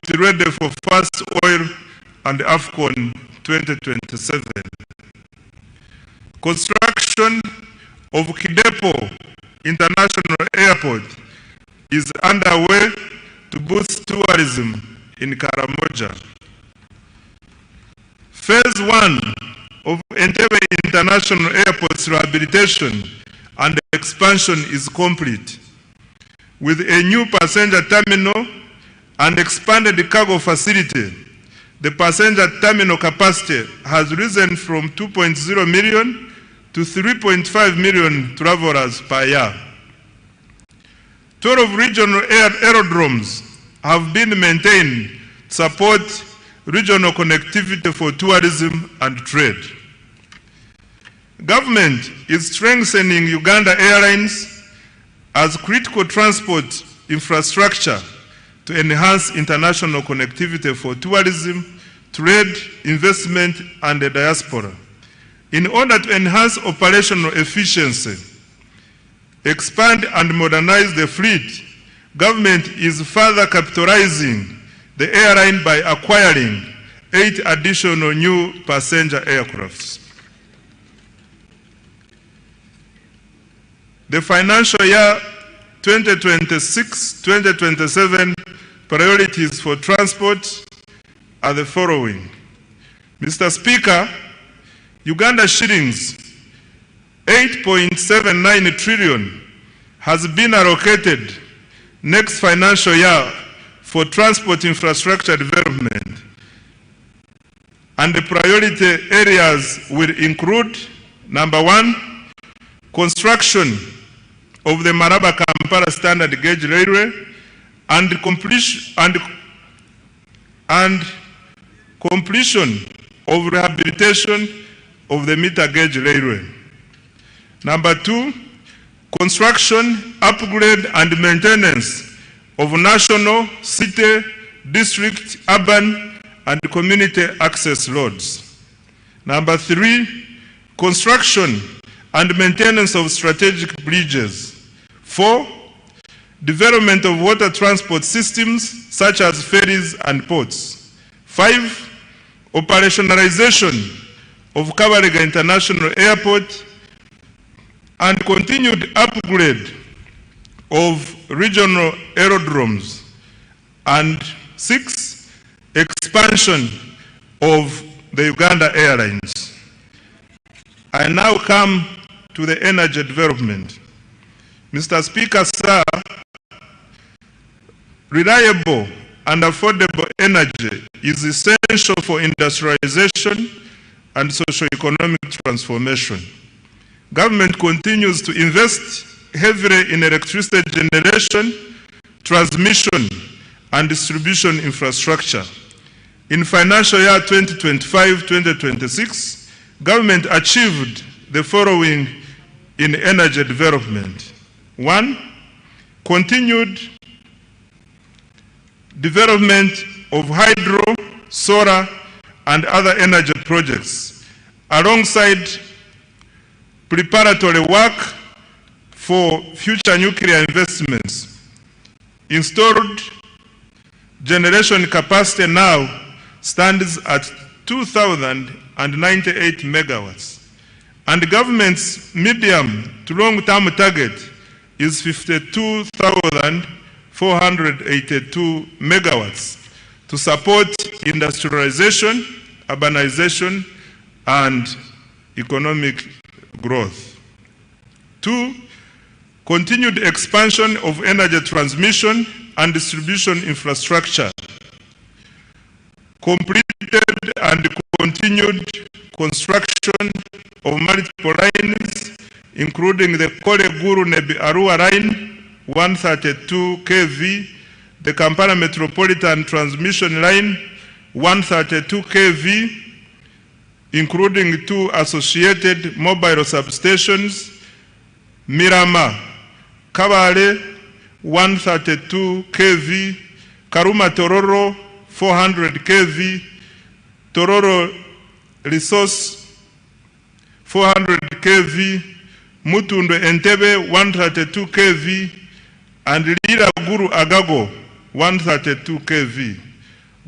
ready for first oil and AFCON 2027. Construction of Kidepo International Airport is underway to boost tourism in Karamoja. Phase 1 of Entebbe International Airport's rehabilitation and expansion is complete, with a new passenger terminal and expanded cargo facility. The passenger terminal capacity has risen from 2.0 million to 3.5 million travelers per year. 12 regional aerodromes have been maintained to support regional connectivity for tourism and trade. Government is strengthening Uganda Airlines as critical transport infrastructure to enhance international connectivity for tourism, trade, investment, and the diaspora. In order to enhance operational efficiency, expand and modernize the fleet, government is further capitalizing the airline by acquiring 8 additional new passenger aircrafts. The financial year 2026-2027 priorities for transport are the following. Mr. Speaker, Uganda shillings 8.79 trillion has been allocated next financial year for transport infrastructure development, and the priority areas will include: number 1, construction of the Maraba-Kampala standard gauge railway and completion of rehabilitation of the meter gauge railway. Number 2, construction, upgrade and maintenance of national, city, district, urban and community access roads. Number 3, construction and maintenance of strategic bridges. 4, development of water transport systems such as ferries and ports. 5, operationalization of Kabarega International Airport and continued upgrade of regional aerodromes. And 6, expansion of the Uganda Airlines. I now come to the energy development. Mr. Speaker, sir, reliable and affordable energy is essential for industrialization and socio-economic transformation. Government continues to invest heavily in electricity generation, transmission, and distribution infrastructure. In financial year 2025-2026, government achieved the following in energy development. 1, continued development of hydro, solar, and other energy projects, alongside preparatory work for future nuclear investments. Installed generation capacity now stands at 2,098 megawatts, and the government's medium to long-term target is 52,482 megawatts to support industrialization, urbanization, and economic growth. 2, continued expansion of energy transmission and distribution infrastructure. Completed and continued construction of multiple lines, including the Kole-Guru-Nebi-Arua line, 132 kV, the Kampala Metropolitan Transmission Line, 132 kV, including 2 associated mobile substations, Mirama, Kabale, 132 kV, Karuma Tororo, 400 kV, Tororo Resource, 400 kV, Mutundo Entebbe, 132 kV, and Lira Guru Agago, 132 kV.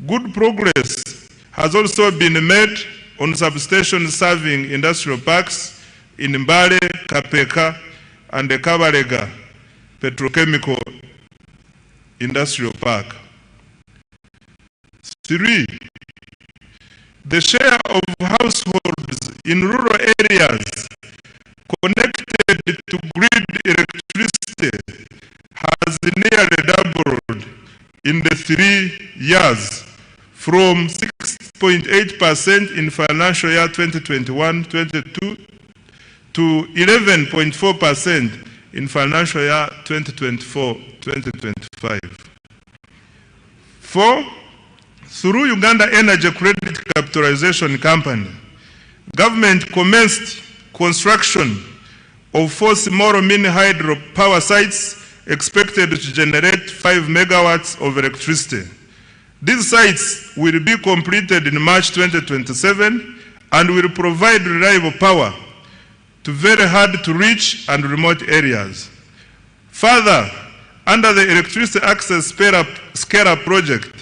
Good progress has also been made on substations serving industrial parks in Mbale, Kapeka, and the Kabalega Petrochemical Industrial Park. 3. The share of households in rural areas connected to grid electricity has nearly doubled in the 3 years, from 6.8% in financial year 2021-22 to 11.4% in financial year 2024-2025. 4. Through Uganda Energy Credit Capitalization Company, government commenced construction of 4 small mini hydro power sites expected to generate 5 megawatts of electricity. These sites will be completed in March 2027 and will provide reliable power to very hard to reach and remote areas. Further, under the Electricity Access Scale-Up Project,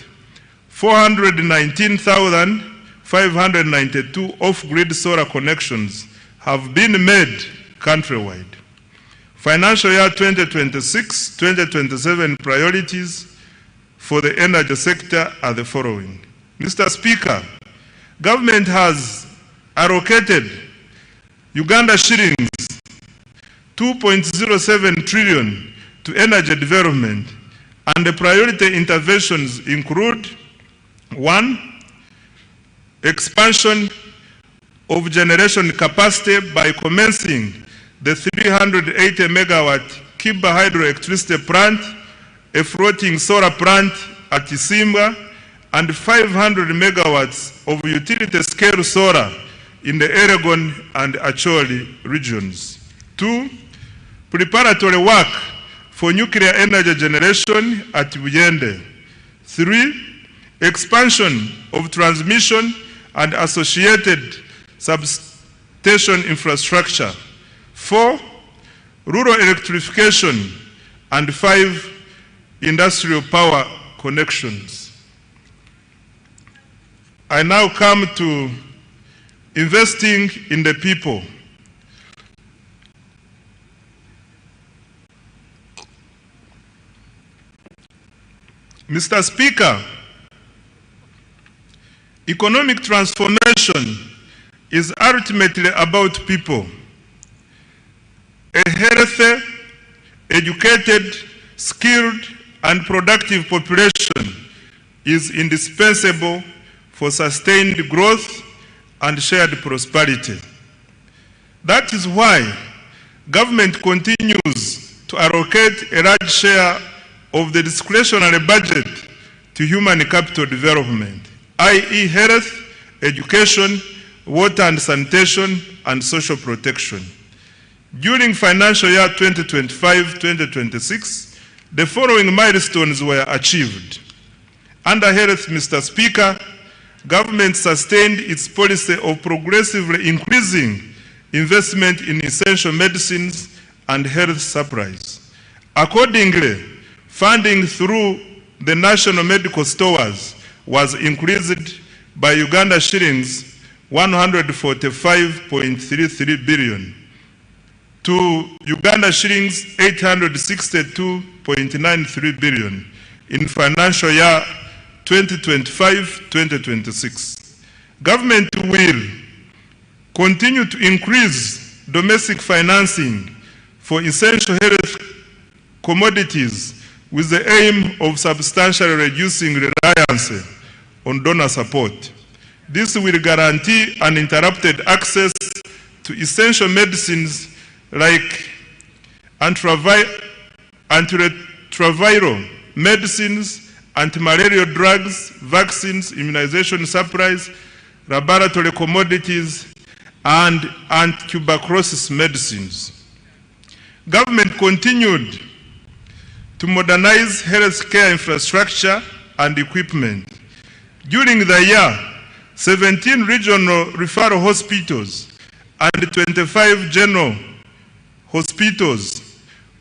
419,592 off-grid solar connections have been made countrywide. Financial year 2026-2027 priorities for the energy sector are the following. Mr. Speaker, government has allocated Uganda shillings 2.07 trillion to energy development, and the priority interventions include: 1. Expansion of generation capacity by commencing the 380 megawatt Kiba hydroelectricity plant, a floating solar plant at Isimba, and 500 megawatts of utility scale solar in the Elgon and Acholi regions. 2. Preparatory work for nuclear energy generation at Buyende. 3. Expansion of transmission and associated substation infrastructure. 4. Rural electrification. And 5. Industrial power connections. I now come to investing in the people. Mr. Speaker, economic transformation is ultimately about people. A healthy, educated, skilled, and productive population is indispensable for sustained growth and shared prosperity. That is why government continues to allocate a large share of the discretionary budget to human capital development, i.e. health, education, water and sanitation, and social protection. During financial year 2025-2026, the following milestones were achieved. Under health, Mr. Speaker, government sustained its policy of progressively increasing investment in essential medicines and health supplies. Accordingly, funding through the national medical stores was increased by Uganda shillings 145.33 billion to Uganda shillings 862.93 billion in financial year 2025-2026. Government will continue to increase domestic financing for essential health commodities with the aim of substantially reducing reliance on donor support. This will guarantee uninterrupted access to essential medicines like antiretroviral medicines, anti-malarial drugs, vaccines, immunization supplies, laboratory commodities, and anti-tuberculosis medicines. Government continued to modernize healthcare infrastructure and equipment. During the year, 17 regional referral hospitals and 25 general hospitals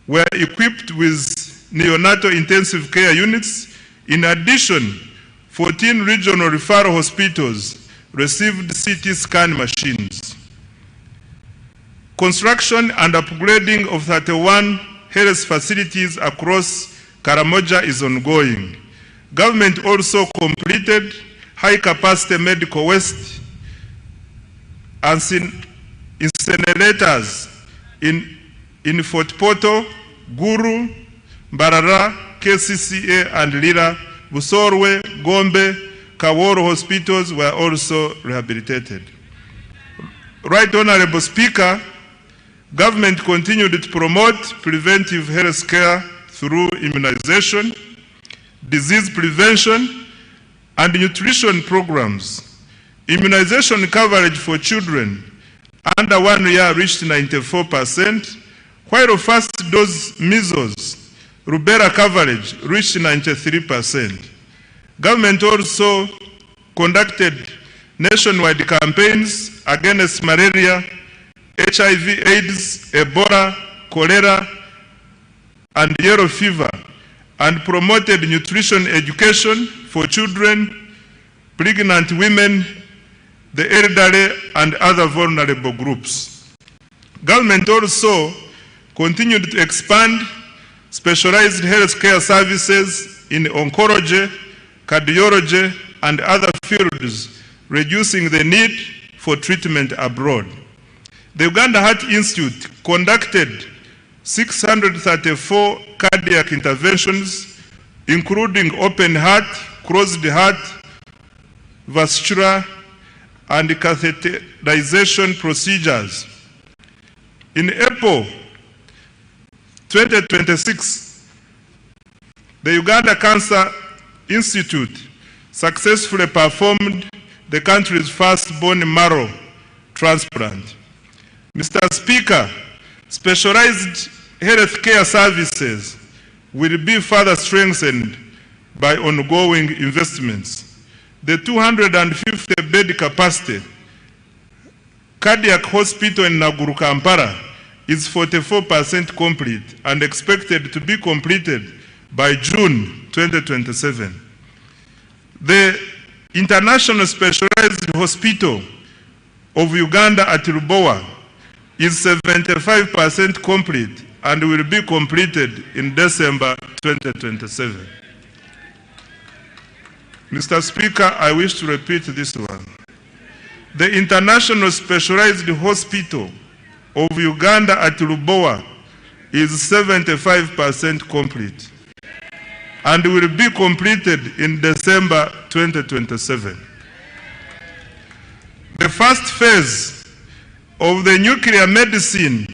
were equipped with neonatal intensive care units. In addition, 14 regional referral hospitals received CT scan machines. Construction and upgrading of 31 health facilities across Karamoja is ongoing. Government also completed high-capacity medical waste and incinerators in Fort Portal, Guru, Mbarara, KCCA, and Lira. Busorwe, Gombe, Kaworo hospitals were also rehabilitated. Right Honorable Speaker, government continued to promote preventive health care through immunization, disease prevention, and nutrition programs. Immunization coverage for children under 1 year reached 94%, while first dose measles, rubella coverage reached 93%. Government also conducted nationwide campaigns against malaria, HIV, AIDS, Ebola, cholera, and yellow fever, and promoted nutrition education for children, pregnant women, the elderly, and other vulnerable groups. Government also continued to expand specialized health care services in oncology, cardiology, and other fields, reducing the need for treatment abroad. The Uganda Heart Institute conducted 634 cardiac interventions, including open heart, closed heart, vascular, and catheterization procedures. In April 2026, the Uganda Cancer Institute successfully performed the country's first bone marrow transplant. Mr. Speaker, specialized health care services will be further strengthened by ongoing investments. The 250-bed capacity cardiac hospital in Naguru, Kampala is 44% complete and expected to be completed by June 2027. The International Specialized Hospital of Uganda at Lubowa is 75% complete and will be completed in December 2027. Mr. Speaker, I wish to repeat this one. The International Specialized Hospital of Uganda at Lubowa is 75% complete and will be completed in December 2027. The first phase of the Nuclear Medicine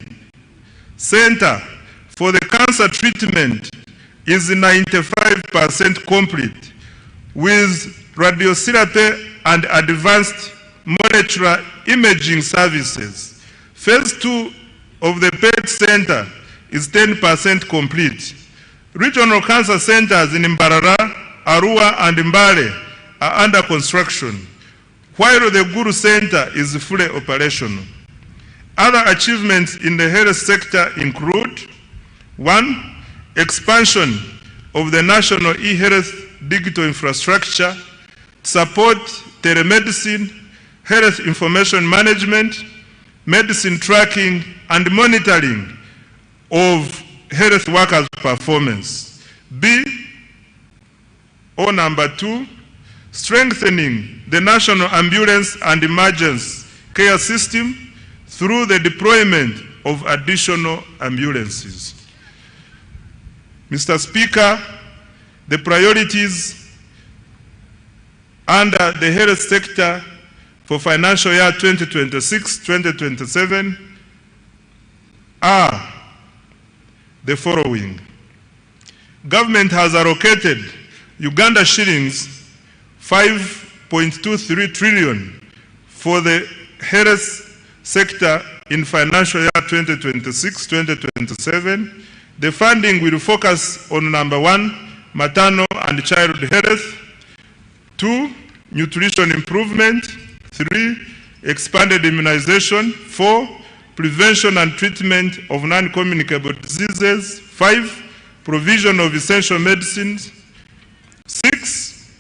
Center for the cancer treatment is 95% complete, with radiotherapy and advanced molecular imaging services. Phase 2 of the PET Center is 10% complete. Regional cancer centers in Mbarara, Arua, and Mbale are under construction, while the Guru Center is fully operational. Other achievements in the health sector include: 1. Expansion of the national e-health digital infrastructure to support telemedicine, health information management, medicine tracking, and monitoring of health workers' performance. Number 2, strengthening the national ambulance and emergency care system through the deployment of additional ambulances. Mr. Speaker, the priorities under the health sector for financial year 2026-2027 are the following. Government has allocated Uganda shillings 5.23 trillion for the health sector in financial year 2026-2027. The funding will focus on: number 1, maternal and child health; 2, nutrition improvement; 3, expanded immunization; 4, prevention and treatment of non-communicable diseases; 5, provision of essential medicines; 6,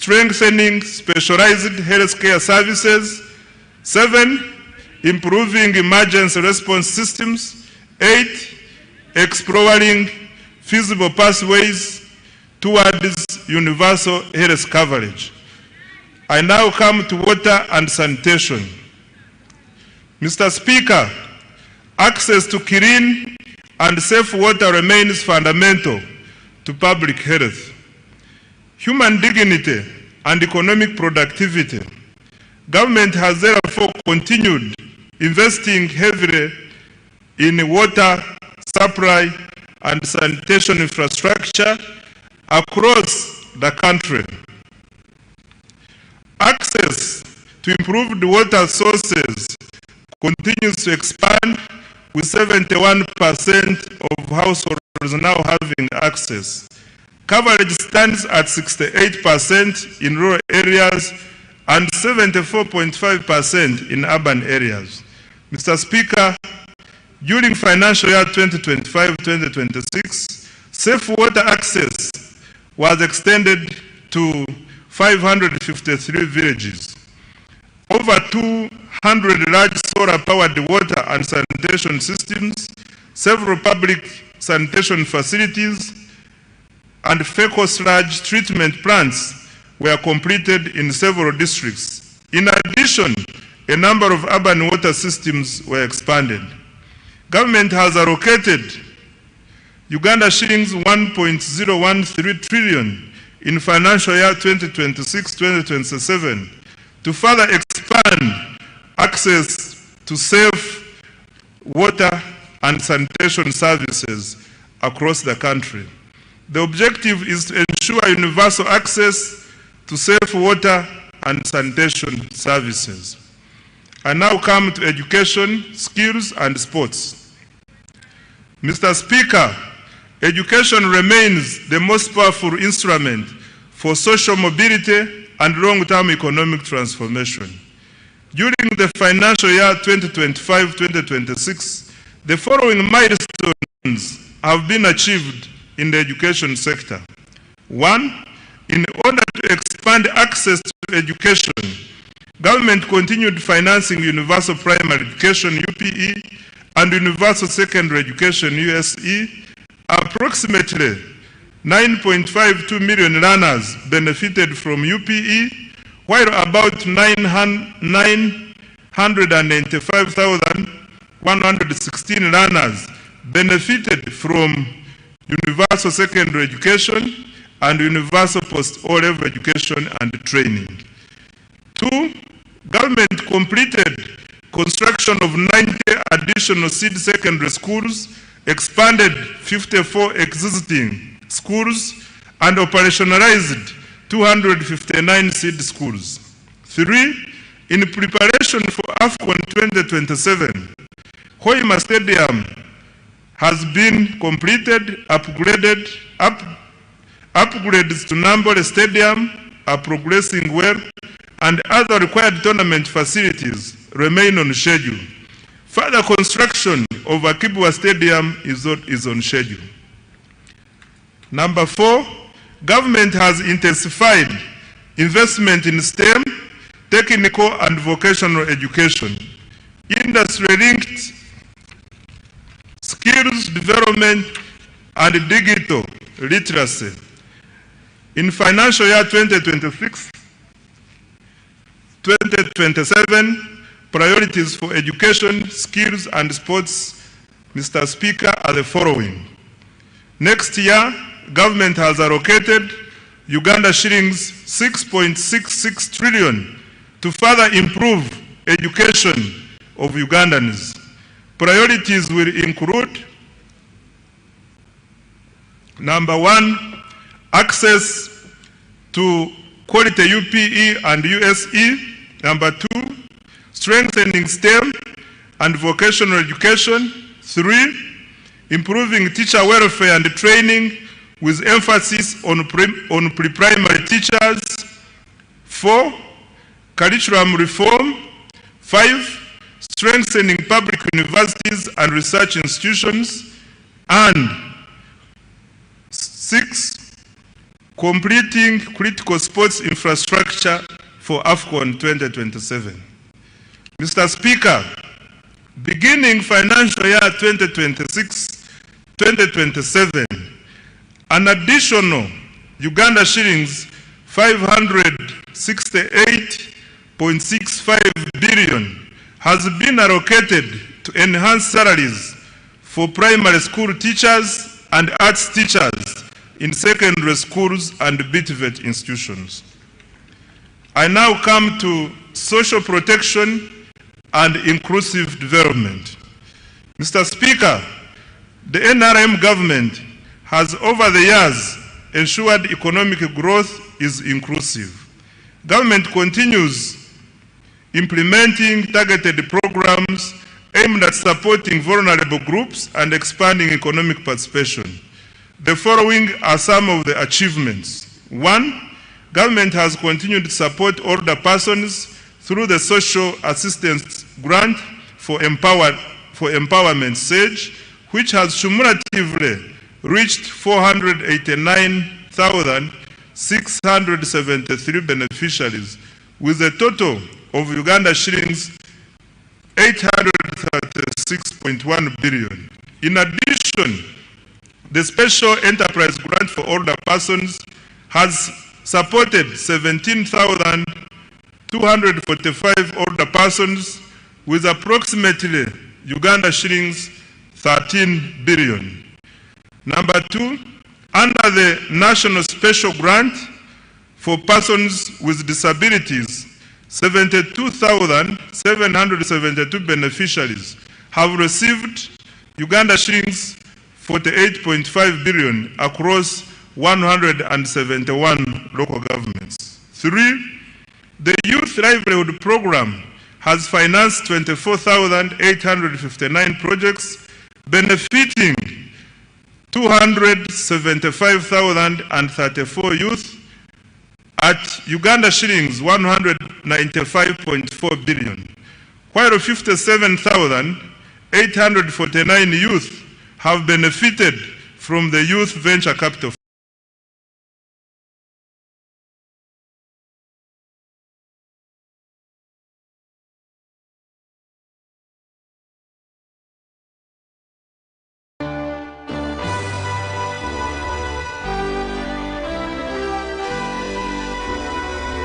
strengthening specialized healthcare services. 7, improving emergency response systems. 8, exploring feasible pathways towards universal health coverage. I now come to water and sanitation. Mr. Speaker, access to clean and safe water remains fundamental to public health, human dignity, and economic productivity. Government has therefore continued investing heavily in water supply and sanitation infrastructure across the country. Access to improved water sources continues to expand, with 71% of households now having access. Coverage stands at 68% in rural areas and 74.5% in urban areas. Mr. Speaker, during financial year 2025-2026, safe water access was extended to 553 villages. Over 200 large solar-powered water and sanitation systems, several public sanitation facilities, and fecal sludge treatment plants were completed in several districts. In addition, a number of urban water systems were expanded. Government has allocated Uganda shillings 1.013 trillion in financial year 2026-2027 to further expand access to safe water and sanitation services across the country. The objective is to ensure universal access to safe water and sanitation services. I now come to education, skills, and sports. Mr. Speaker, education remains the most powerful instrument for social mobility and long-term economic transformation. During the financial year 2025-2026, the following milestones have been achieved in the education sector. 1, in order to expand access to education, government continued financing universal primary education UPE and universal secondary education USE. Approximately 9.52 million learners benefited from UPE, while about 995,116 learners benefited from universal secondary education and universal post-O-level education and training. 2, government completed construction of 90 additional seed secondary schools, expanded 54 existing schools, and operationalized 259 seed schools. 3, in preparation for AFCON 2027, Hoima Stadium has been completed. Upgrades to Nambole Stadium are progressing well, and other required tournament facilities remain on schedule. Further construction of Akibwa Stadium is on schedule. Number 4, government has intensified investment in STEM, technical and vocational education, industry-linked skills development, and digital literacy. In financial year 2026-2027, priorities for education, skills, and sports, Mr. Speaker, are the following. Next year, government has allocated Uganda shillings 6.66 trillion to further improve education of Ugandans. Priorities will include: number 1, access to quality UPE and USE. Number 2, strengthening STEM and vocational education. 3, improving teacher welfare and training with emphasis on pre-primary teachers. 4, curriculum reform. 5, strengthening public universities and research institutions. And 6, completing critical sports infrastructure for AFCON 2027. Mr. Speaker, beginning financial year 2026-2027, an additional Uganda shillings 568.65 billion has been allocated to enhance salaries for primary school teachers and arts teachers in secondary schools and BTVET institutions. I now come to social protection and inclusive development. Mr. Speaker, the NRM government has over the years ensured economic growth is inclusive. Government continues implementing targeted programs aimed at supporting vulnerable groups and expanding economic participation. The following are some of the achievements. 1. Government has continued to support older persons through the Social Assistance Grant for Empowerment SAGE, which has cumulatively reached 489,673 beneficiaries, with a total of Uganda shillings 836.1 billion. In addition, the Special Enterprise Grant for Older Persons has supported 17,245 older persons with approximately Uganda shillings 13 billion. Number 2, under the National Special Grant for Persons with Disabilities, 72,772 beneficiaries have received Uganda shillings 48.5 billion across 171 local governments. 3, the Youth Livelihood Program has financed 24,859 projects benefiting 275,034 youth at Uganda shillings 195.4 billion, while 57,849 youth have benefited from the Youth Venture Capital.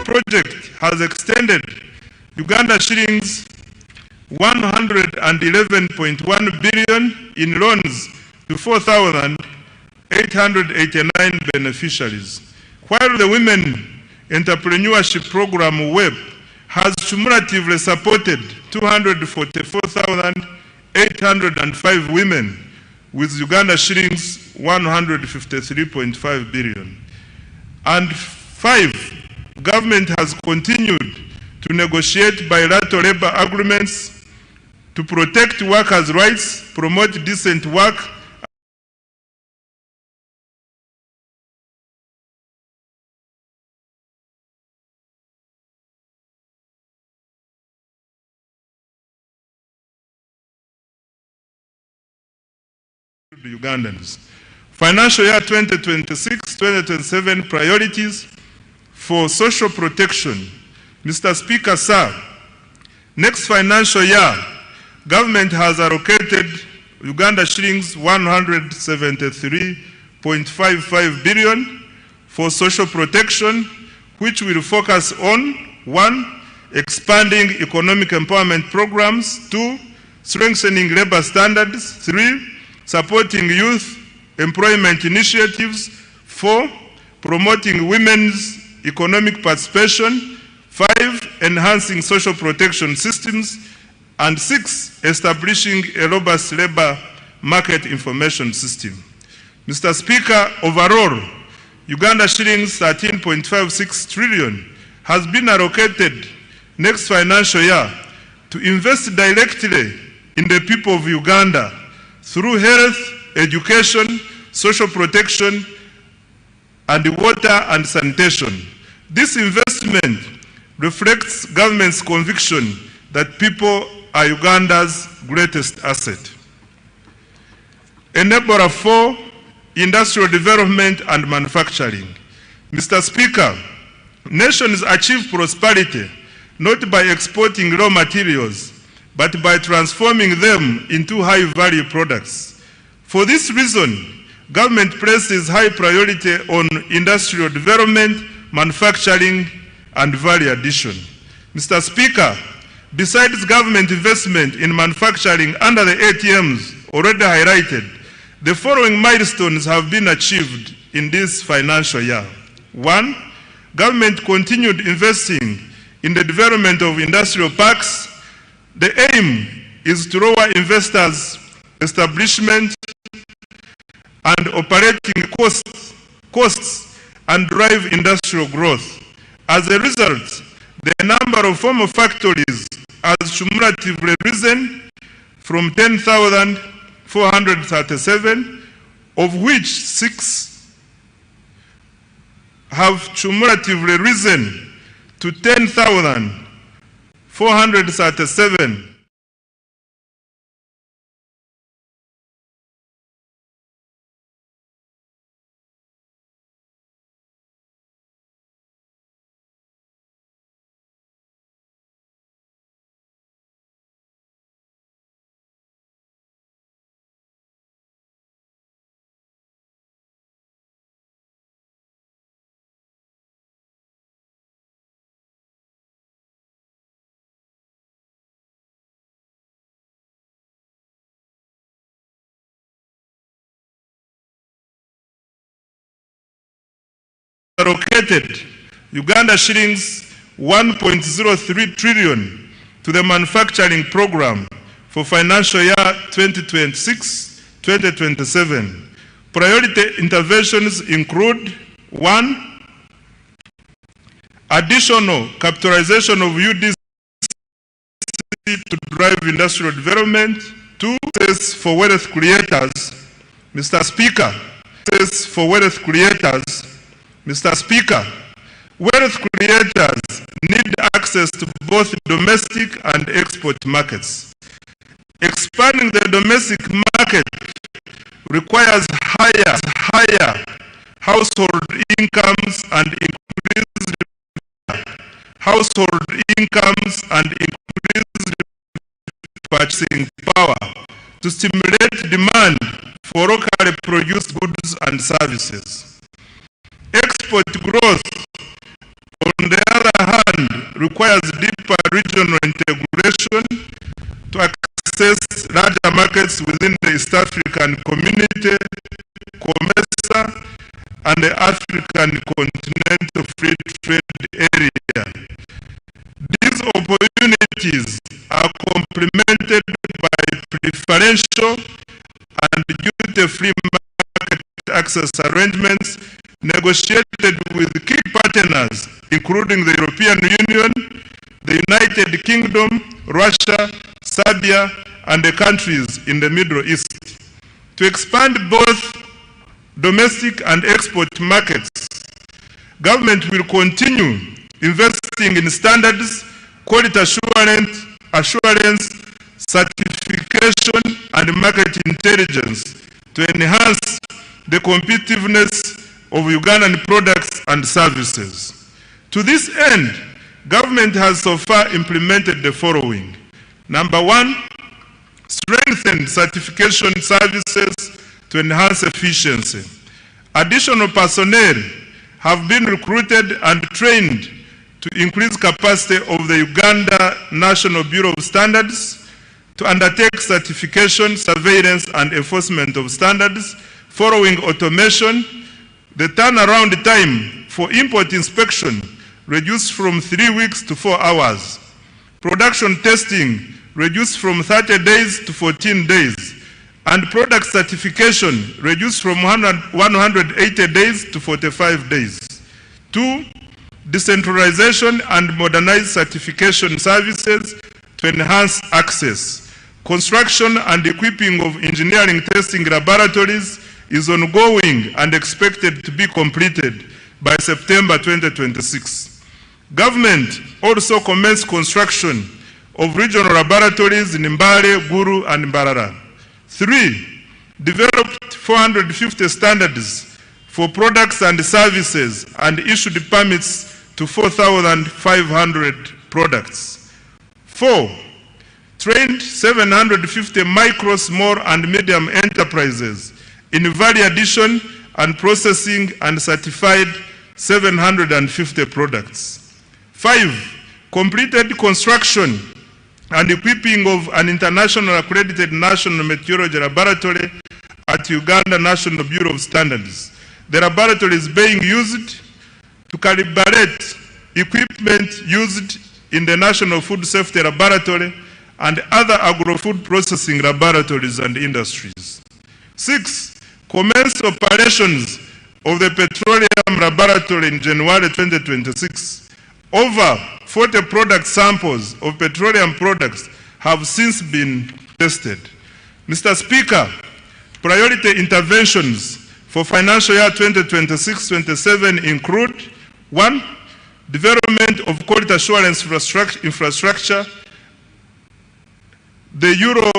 Project has extended Uganda shillings 111.1 billion in loans to 4,889 beneficiaries, while the Women Entrepreneurship Program WEP has cumulatively supported 244,805 women with Uganda shillings 153.5 billion. And 5, government has continued to negotiate bilateral labor agreements to protect workers' rights, promote decent work, Ugandans. Financial year 2026-2027 priorities for social protection. Mr. Speaker, sir, next financial year, government has allocated Uganda shillings 173.55 billion for social protection, which will focus on 1, expanding economic empowerment programs, 2, strengthening labor standards, 3, supporting youth employment initiatives, 4, promoting women's economic participation, 5, enhancing social protection systems, and 6, establishing a robust labor market information system. Mr. Speaker, overall, Uganda shillings 13.56 trillion has been allocated next financial year to invest directly in the people of Uganda through health, education, social protection, and water and sanitation. This investment reflects government's conviction that people are Uganda's greatest asset. Enabler 4, industrial development and manufacturing. Mr. Speaker, nations achieve prosperity not by exporting raw materials, but by transforming them into high-value products. For this reason, government places high priority on industrial development, manufacturing, and value addition. Mr. Speaker, besides government investment in manufacturing under the ATMs already highlighted, the following milestones have been achieved in this financial year. 1. Government continued investing in the development of industrial parks. The aim is to lower investors' establishment and operating costs and drive industrial growth. As a result, the number of formal factories has cumulatively risen from 10,437, of which 6 have cumulatively risen to 10,437. Allocated Uganda shillings 1.03 trillion to the manufacturing program for financial year 2026-2027. Priority interventions include: 1. Additional capitalization of UDC to drive industrial development. 2. Access for wealth creators. Mr. Speaker, access for wealth creators. Mr. Speaker, wealth creators need access to both domestic and export markets. Expanding the domestic market requires higher household incomes and increased purchasing power to stimulate demand for locally produced goods and services. Export growth, on the other hand, requires deeper regional integration to access larger markets within the East African Community, COMESA, and the African Continental Free Trade Area. These opportunities are complemented by preferential and duty-free market access arrangements negotiated with key partners, including the European Union, the United Kingdom, Russia, Serbia, and the countries in the Middle East. To expand both domestic and export markets, government will continue investing in standards, quality assurance, certification, and market intelligence to enhance the competitiveness of Ugandan products and services. To this end, government has so far implemented the following. Number 1, strengthen certification services to enhance efficiency. Additional personnel have been recruited and trained to increase capacity of the Uganda National Bureau of Standards to undertake certification, surveillance, and enforcement of standards. Following automation, the turnaround time for import inspection reduced from 3 weeks to 4 hours. Production testing reduced from 30 days to 14 days. And product certification reduced from 180 days to 45 days. 2. Decentralization and modernized certification services to enhance access. Construction and equipping of engineering testing laboratories is ongoing and expected to be completed by September 2026. Government also commenced construction of regional laboratories in Mbale, Gulu, and Mbarara. 3. Developed 450 standards for products and services and issued permits to 4,500 products. 4. Trained 750 micro, small, and medium enterprises in value addition and processing and certified 750 products. 5. Completed construction and equipping of an international accredited national meteorology laboratory at Uganda National Bureau of Standards. The laboratory is being used to calibrate equipment used in the National Food Safety Laboratory and other agro-food processing laboratories and industries. 6. Commence operations of the Petroleum Laboratory in January 2026. Over 40 product samples of petroleum products have since been tested. Mr. Speaker, priority interventions for financial year 2026-27 include: 1. Development of quality assurance infrastructure. The euro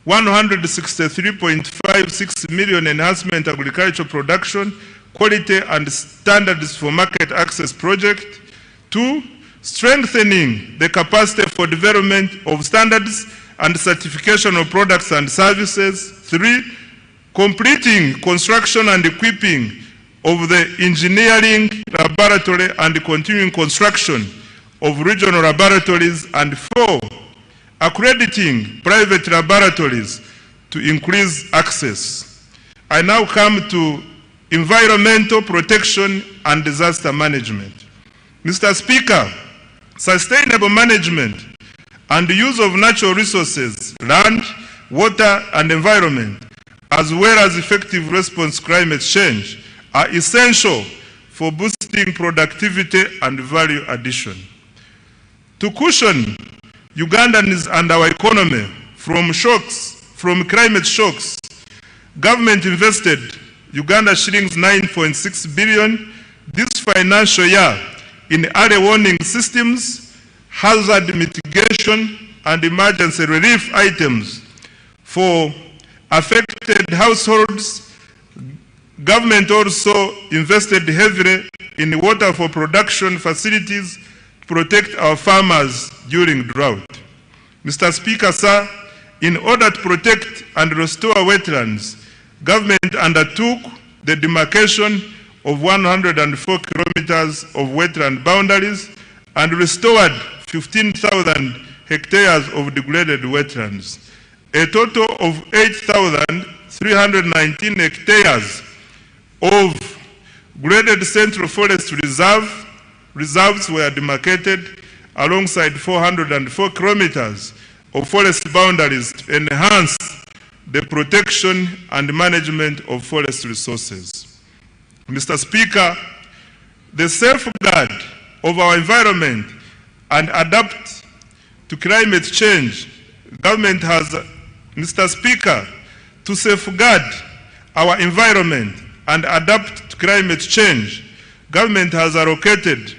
163.56 million enhancement agricultural production, quality and standards for market access project. 2. Strengthening the capacity for development of standards and certification of products and services. 3. Completing construction and equipping of the engineering laboratory and continuing construction of regional laboratories. And 4. Accrediting private laboratories to increase access. I now come to environmental protection and disaster management. Mr. Speaker, sustainable management and the use of natural resources, land, water, and environment, as well as effective response to climate change, are essential for boosting productivity and value addition. To cushion Ugandans and our economy from climate shocks, government invested Uganda shillings 9.6 billion this financial year in early warning systems, hazard mitigation, and emergency relief items for affected households. Government also invested heavily in water for production facilities to protect our farmers during drought. Mr. Speaker, sir, in order to protect and restore wetlands, government undertook the demarcation of 104 kilometers of wetland boundaries and restored 15,000 hectares of degraded wetlands. A total of 8,319 hectares of graded central forest reserves were demarcated alongside 404 kilometers of forest boundaries to enhance the protection and management of forest resources. Mr. Speaker, the safeguard of our environment and adapt to climate change, government has, Mr. Speaker, to safeguard our environment and adapt to climate change, government has allocated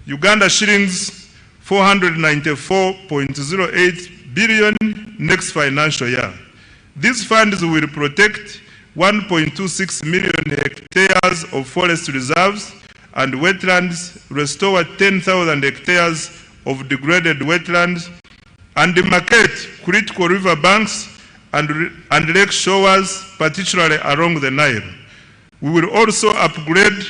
Uganda shillings 494.08 billion next financial year. These funds will protect 1.26 million hectares of forest reserves and wetlands, restore 10,000 hectares of degraded wetlands, and demarcate critical river banks and lake shores, particularly along the Nile. We will also upgrade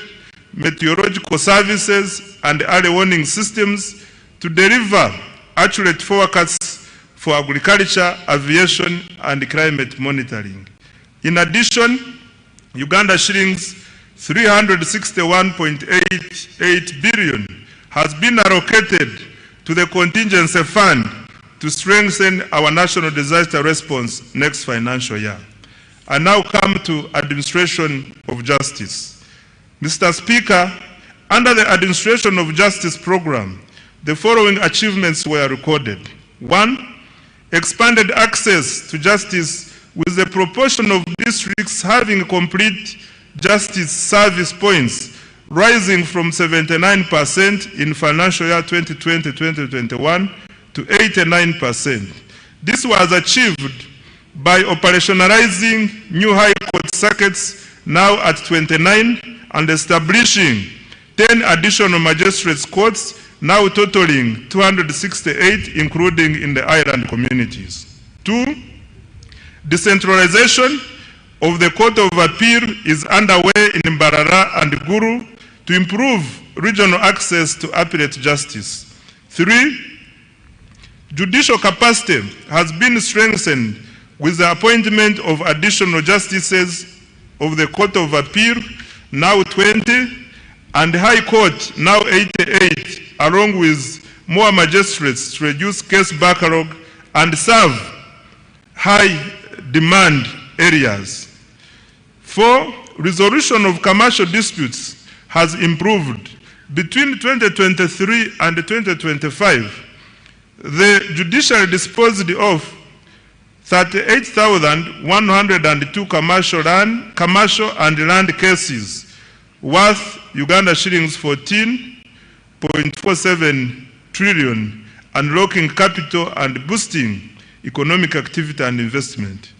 meteorological services and early warning systems to deliver accurate forecasts for agriculture, aviation, and climate monitoring. In addition, Uganda shillings 361.88 billion has been allocated to the contingency fund to strengthen our national disaster response next financial year. I now come to administration of justice. Mr. Speaker, under the administration of justice program, the following achievements were recorded. 1, expanded access to justice with the proportion of districts having complete justice service points rising from 79% in financial year 2020-2021 to 89%. This was achieved by operationalizing new high court circuits now at 29, and establishing 10 additional magistrates courts, now totaling 268, including in the island communities. 2, decentralization of the Court of Appeal is underway in Mbarara and Guru to improve regional access to appellate justice. 3, judicial capacity has been strengthened with the appointment of additional justices of the Court of Appeal, now 20, and High Court, now 88, along with more magistrates to reduce case backlog and serve high demand areas. 4, resolution of commercial disputes has improved. Between 2023 and 2025, the judiciary disposed of 38,102 commercial and land cases worth Uganda shillings 14.47 trillion, unlocking capital and boosting economic activity and investment.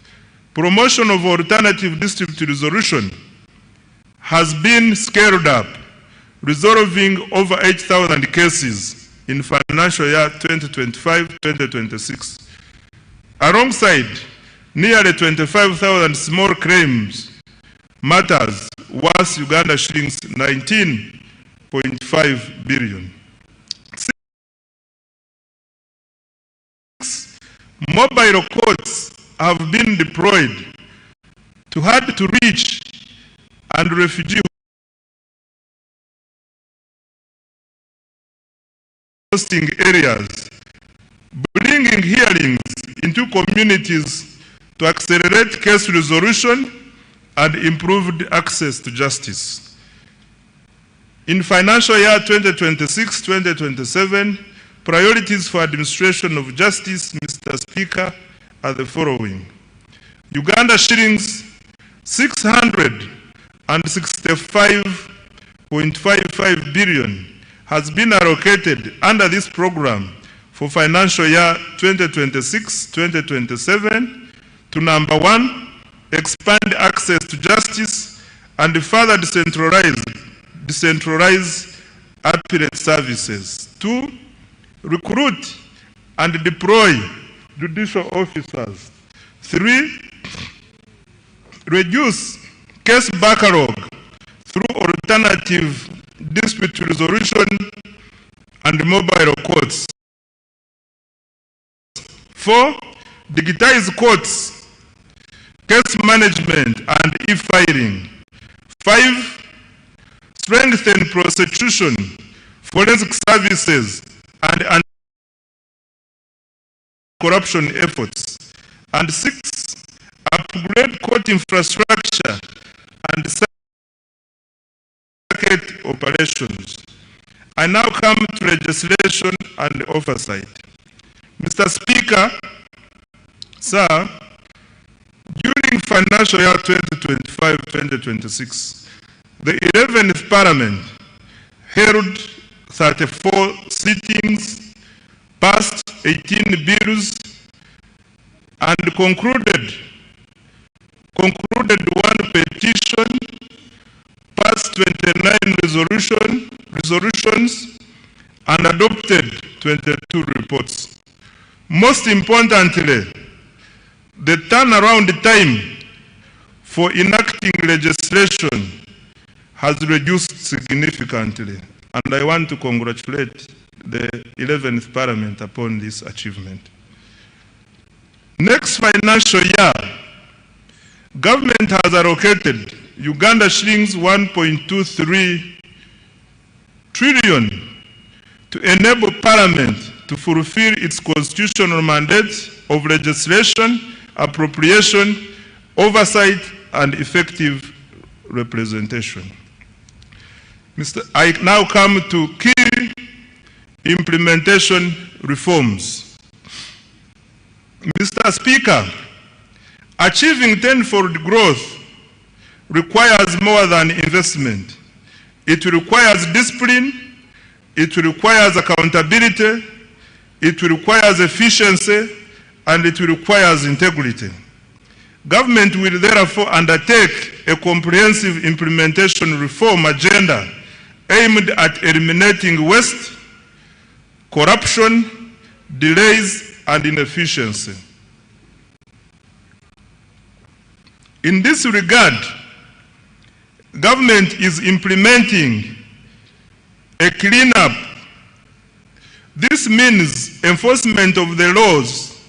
Promotion of alternative dispute resolution has been scaled up, resolving over 8,000 cases in financial year 2025-2026. Alongside nearly 25,000 small claims matters worth Uganda shillings 19.5 billion. 6, mobile courts have been deployed to hard to reach and refugee hosting areas, bringing hearings into communities to accelerate case resolution and improved access to justice. In financial year 2026-2027, priorities for administration of justice, Mr. Speaker, are the following. Uganda shillings 665.55 billion has been allocated under this program for financial year 2026-2027 to number 1, expand access to justice and further decentralize appellate services. 2, recruit and deploy judicial officers. 3, reduce case backlog through alternative dispute resolution and mobile courts. 4, digitize courts, case management and e-filing. 5, strengthen prosecution, forensic services and corruption efforts. And 6, upgrade court infrastructure and circuit operations. I now come to legislation and oversight. Mr. Speaker, sir, during financial year 2025-2026, the 11th Parliament held 34 sittings, passed 18 bills, and concluded one petition, passed 29 resolutions, and adopted 22 reports. Most importantly, the turnaround time for enacting legislation has reduced significantly, and I want to congratulate the 11th Parliament upon this achievement. Next financial year, government has allocated Uganda shillings 1.23 trillion to enable Parliament to fulfill its constitutional mandate of legislation, appropriation, oversight, and effective representation. I now come to key implementation reforms. Mr. Speaker, achieving tenfold growth requires more than investment. It requires discipline, it requires accountability, it requires efficiency, and it requires integrity. Government will therefore undertake a comprehensive implementation reform agenda aimed at eliminating waste, corruption, delays, and inefficiency. In this regard, government is implementing a cleanup. This means enforcement of the laws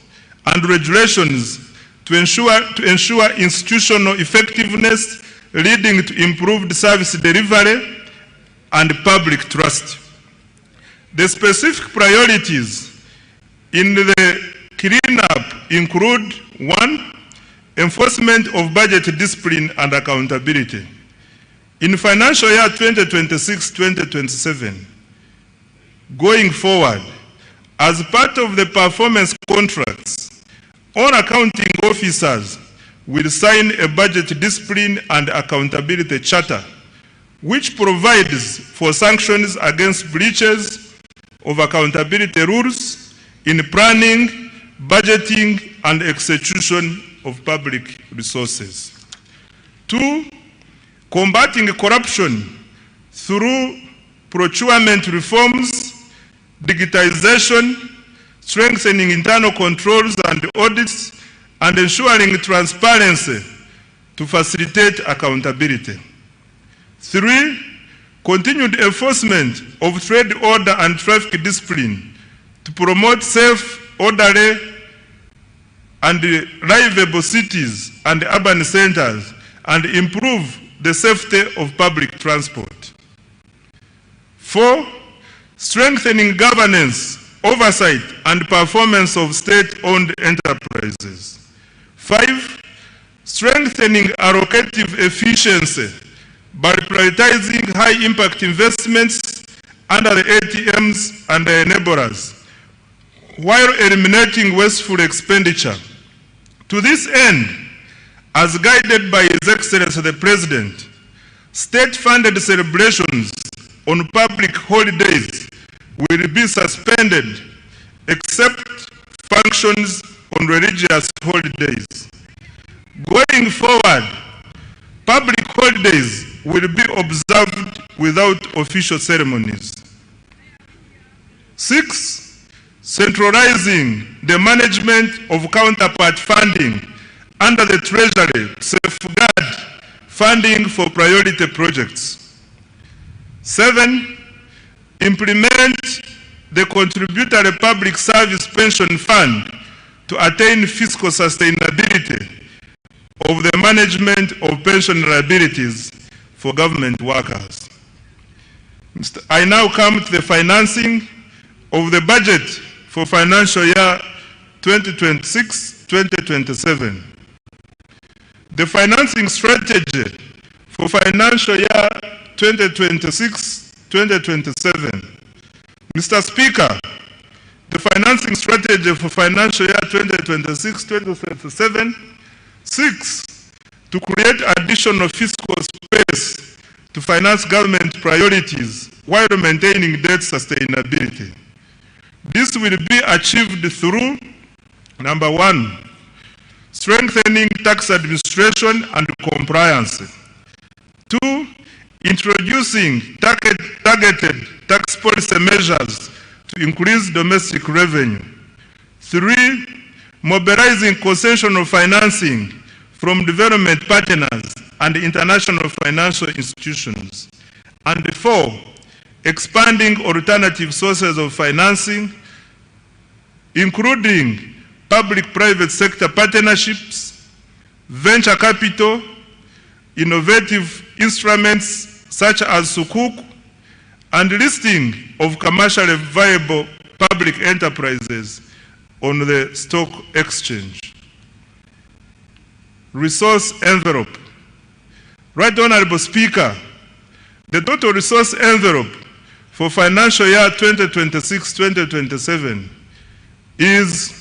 and regulations to ensure institutional effectiveness, leading to improved service delivery and public trust. The specific priorities in the cleanup include: 1, enforcement of budget discipline and accountability. In financial year 2026-2027, going forward, as part of the performance contracts, all accounting officers will sign a budget discipline and accountability charter, which provides for sanctions against breaches of accountability rules in planning, budgeting, and execution of public resources. 2, combating corruption through procurement reforms, digitization, strengthening internal controls and audits, and ensuring transparency to facilitate accountability. 3, continued enforcement of trade order and traffic discipline to promote safe, orderly, and livable cities and urban centers and improve the safety of public transport. 4, strengthening governance, oversight, and performance of state-owned enterprises. 5, strengthening allocative efficiency by prioritizing high-impact investments under the ATMs and the enablers, while eliminating wasteful expenditure. To this end, as guided by His Excellency the President, state-funded celebrations on public holidays will be suspended except functions on religious holidays. Going forward, public holidays will be observed without official ceremonies. 6, centralizing the management of counterpart funding under the Treasury to safeguard funding for priority projects. 7, implement the contributory public service pension fund to attain fiscal sustainability of the management of pension liabilities for government workers. I now come to the financing of the budget for financial year 2026-2027. The financing strategy for financial year 2026-2027. Mr. Speaker, the financing strategy for financial year 2026-2027 seeks to create additional fiscal space to finance government priorities while maintaining debt sustainability. This will be achieved through: number 1, strengthening tax administration and compliance. 2, introducing targeted tax policy measures to increase domestic revenue. 3, mobilizing concessional financing from development partners and international financial institutions. And 4, expanding alternative sources of financing, including public-private sector partnerships, venture capital, innovative instruments such as Sukuk, and listing of commercially viable public enterprises on the stock exchange. Resource envelope. Right Honorable Speaker, the total resource envelope for financial year 2026-2027 is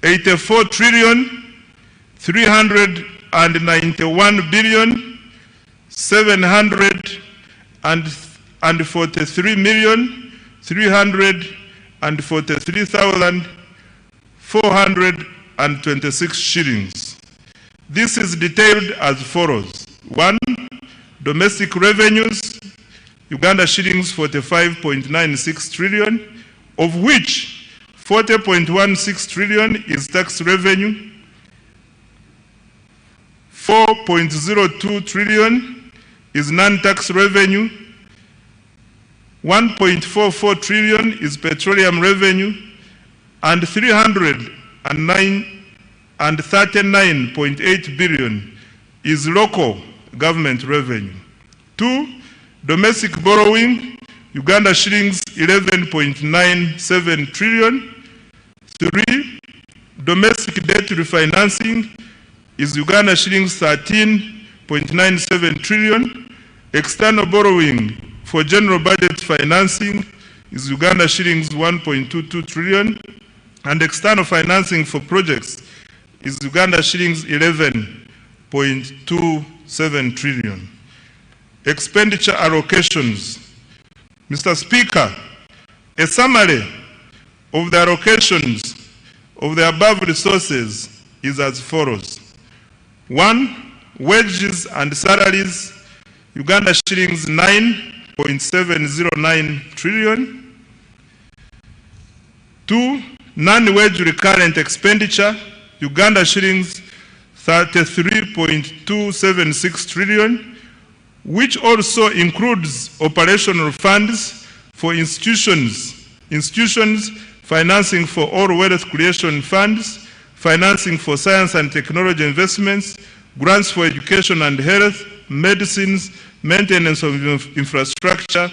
84,391,743,343,426 shillings. This is detailed as follows. 1. Domestic revenues, Uganda shillings 45.96 trillion, of which 40.16 trillion is tax revenue, 4.02 trillion is non-tax revenue, 1.44 trillion is petroleum revenue, and 339.8 billion is local government revenue. 2. Domestic borrowing, Uganda shillings 11.97 trillion. 3. Domestic debt refinancing is Uganda shillings 13.97 trillion. External borrowing for general budget financing is Uganda shillings 1.22 trillion. And external financing for projects is Uganda shillings 11.27 trillion. Expenditure allocations. Mr. Speaker, a summary of the allocations of the above resources is as follows. 1. Wages and salaries, Uganda shillings 9.709 trillion. 2. Non-wage recurrent expenditure, Uganda shillings 33.276 trillion, which also includes operational funds for institutions, financing for all wealth creation funds, financing for science and technology investments, grants for education and health, medicines, maintenance of infrastructure,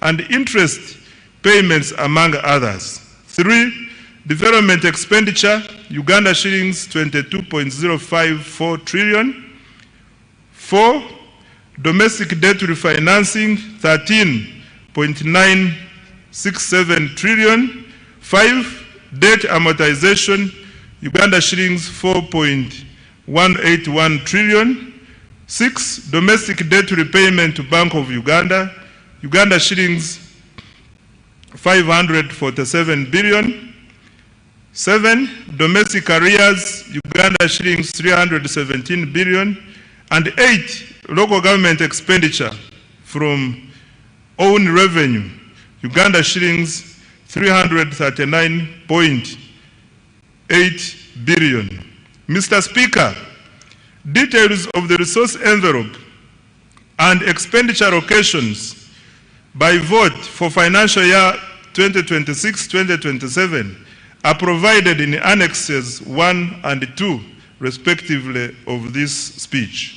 and interest payments, among others. 3. Development expenditure, Uganda shillings 22.054 trillion. 4. Domestic debt refinancing, 13.967 trillion. 5. Debt amortization, Uganda shillings 4.181 trillion. 6. Domestic debt repayment to Bank of Uganda, Uganda shillings 547 billion. 7. Domestic arrears, Uganda shillings 317 billion. And 8. Local government expenditure from own revenue, Uganda shillings 339.8 billion. Mr. Speaker, details of the resource envelope and expenditure allocations by vote for financial year 2026-2027 are provided in annexes 1 and 2, respectively, of this speech.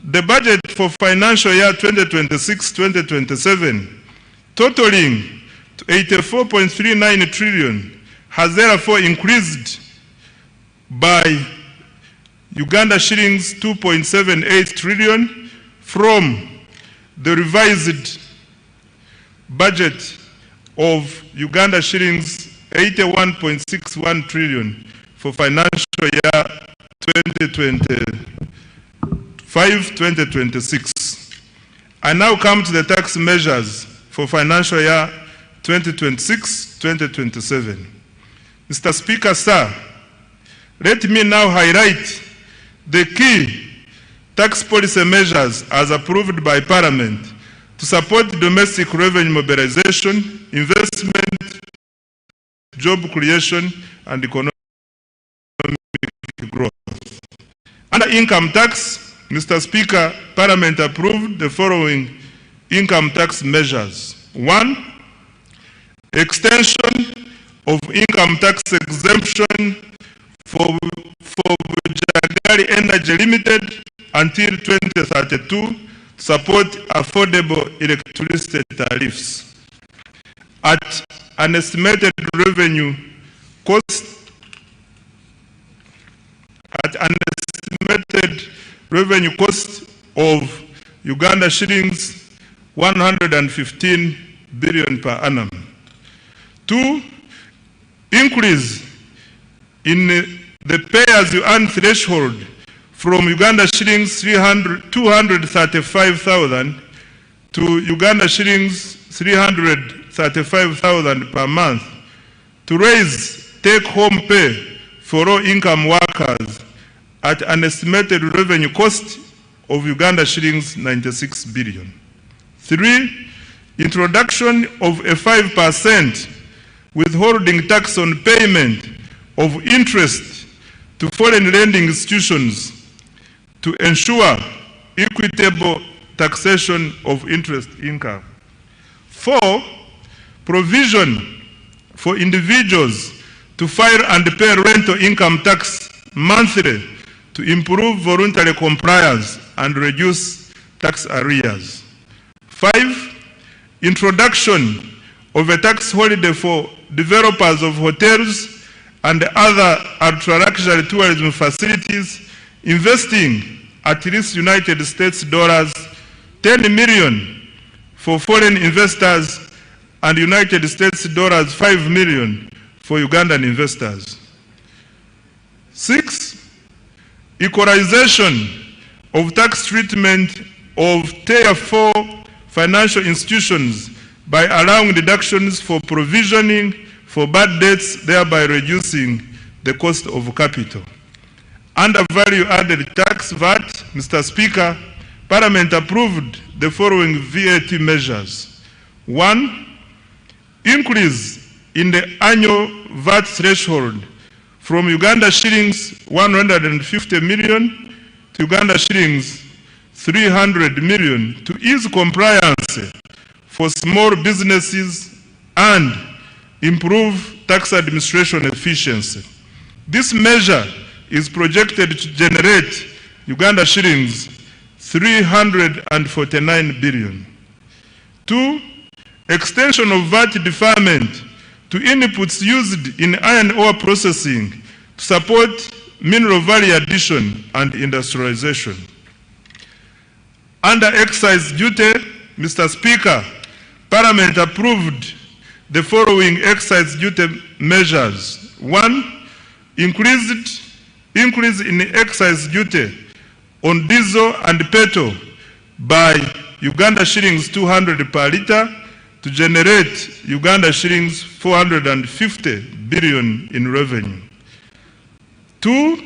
The budget for financial year 2026-2027, totaling to 84.39 trillion, has therefore increased by Uganda shillings 2.78 trillion from the revised budget of Uganda shillings 81.61 trillion for financial year 2025-2026. I now come to the tax measures for financial year 2026-2027. Mr. Speaker, sir, let me now highlight the key tax policy measures as approved by Parliament to support domestic revenue mobilization, investment, job creation, and economic growth. Under income tax, Mr. Speaker, Parliament approved the following income tax measures. 1. Extension of income tax exemption for Jagali Energy Limited until 2032 to support affordable electricity tariffs at an estimated revenue cost of Uganda shillings 115 billion per annum. 2. Increase in the pay-as-you-earn threshold from Uganda shillings 235,000 to Uganda shillings 335,000 per month to raise take-home pay for low-income workers at an estimated revenue cost of Uganda shillings 96 billion. 3. Introduction of a 5% withholding tax on payment of interest to foreign lending institutions to ensure equitable taxation of interest income. 4. Provision for individuals to file and pay rental income tax monthly to improve voluntary compliance and reduce tax arrears. 5. Introduction of a tax holiday for developers of hotels and other ultra-luxury tourism facilities investing at least United States dollars 10 million for foreign investors and United States dollars 5 million for Ugandan investors. 6. Equalization of tax treatment of Tier 4 financial institutions by allowing deductions for provisioning for bad debts, thereby reducing the cost of capital. Under value-added tax, VAT, Mr. Speaker, Parliament approved the following VAT measures. 1. Increase in the annual VAT threshold from Uganda shillings 150 million to Uganda shillings 300 million to ease compliance for small businesses and improve tax administration efficiency. This measure is projected to generate Uganda shillings 349 billion. 2. Extension of VAT deferment to inputs used in iron ore processing to support mineral value addition and industrialization. Under excise duty, Mr. Speaker, Parliament approved the following excise duty measures. 1. Increase in excise duty on diesel and petrol by Uganda shillings 200 per litre to generate Uganda shillings 450 billion in revenue. 2.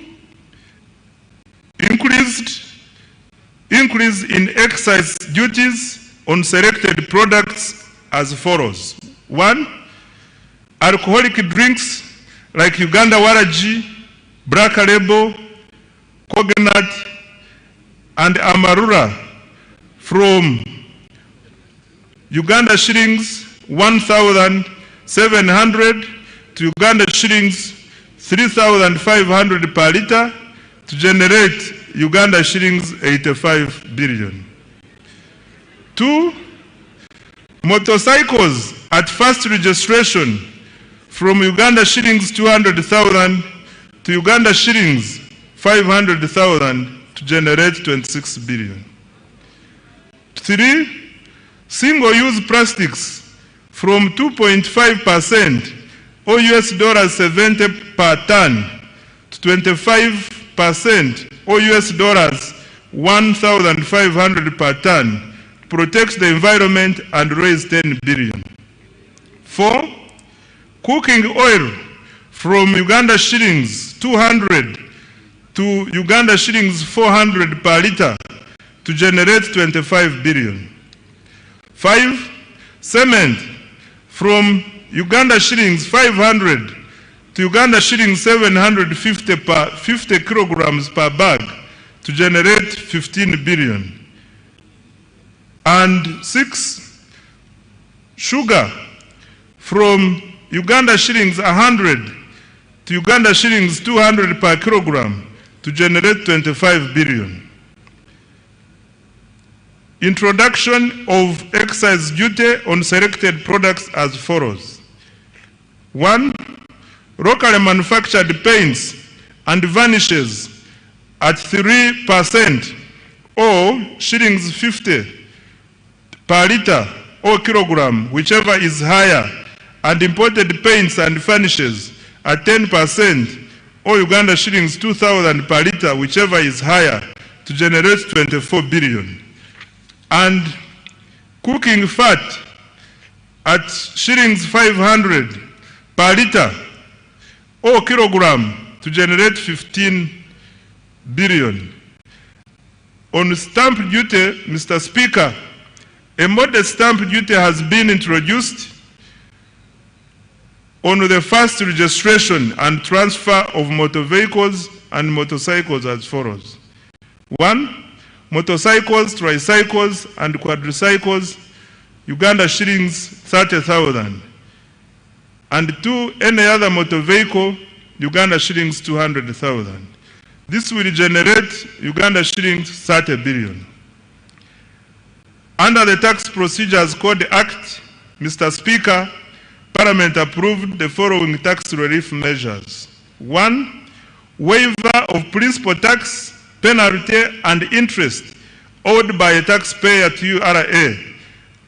Increase in excise duties on selected products as follows. 1. Alcoholic drinks like Uganda Waraji, Black Label, Coconut, and Amarula from Uganda shillings 1,700 to Uganda shillings 3,500 per litre to generate Uganda shillings 85 billion. 2. Motorcycles at first registration from Uganda shillings 200,000 to Uganda shillings 500,000 to generate 26 billion. 3. Single-use plastics from 2.5% or $70 per ton to 25% or $1,500 per ton to protect the environment and raise 10 billion. 4. Cooking oil from Uganda shillings 200 to Uganda shillings 400 per litre to generate 25 billion. 5. Cement from Uganda shillings 500 to Uganda shillings 750 per 50 kilograms per bag to generate 15 billion. And 6. Sugar from Uganda shillings 100 to Uganda shillings 200 per kilogram to generate 25 billion. Introduction of excise duty on selected products as follows. 1. Locally manufactured paints and varnishes at 3% or shillings 50 per litre or kilogram, whichever is higher, and imported paints and varnishes at 10% or Uganda shillings 2,000 per litre, whichever is higher, to generate 24 billion. And cooking fat at shillings 500 per litre or kilogram to generate 15 billion. On stamp duty, Mr. Speaker, a modest stamp duty has been introduced on the first registration and transfer of motor vehicles and motorcycles as follows. 1. Motorcycles, tricycles, and quadricycles, Uganda shillings 30,000. And 2. Any other motor vehicle, Uganda shillings 200,000. This will generate Uganda shillings 30 billion. Under the Tax Procedures Code Act, Mr. Speaker, Parliament approved the following tax relief measures. 1. Waiver of principal tax, penalty, and interest owed by a taxpayer to URA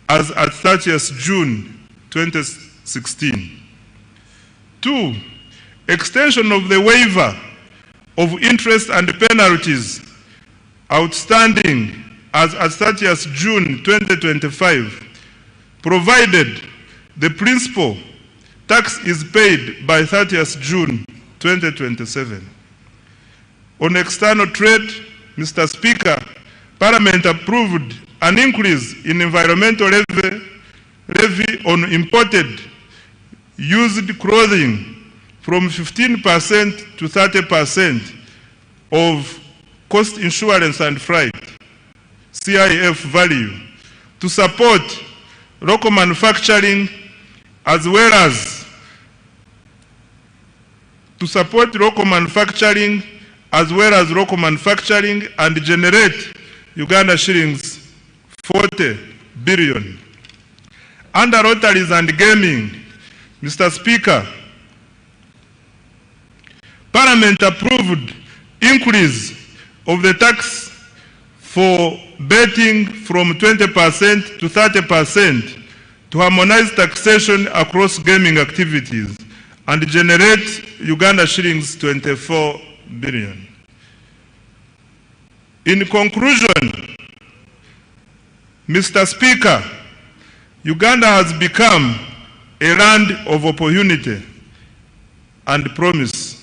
as at 30th June 2016. 2. Extension of the waiver of interest and penalties outstanding as at 30th June 2025, provided the principal tax is paid by 30th June 2027. On external trade, Mr. Speaker, Parliament approved an increase in environmental levy on imported used clothing from 15% to 30% of cost insurance and freight, CIF value, to support local manufacturing as well as local manufacturing and generate Uganda shillings 40 billion. Under lotteries and gaming, Mr. Speaker, Parliament approved increase of the tax for betting from 20% to 30% to harmonize taxation across gaming activities and generate Uganda shillings 24 billion. In conclusion, Mr. Speaker, Uganda has become a land of opportunity and promise.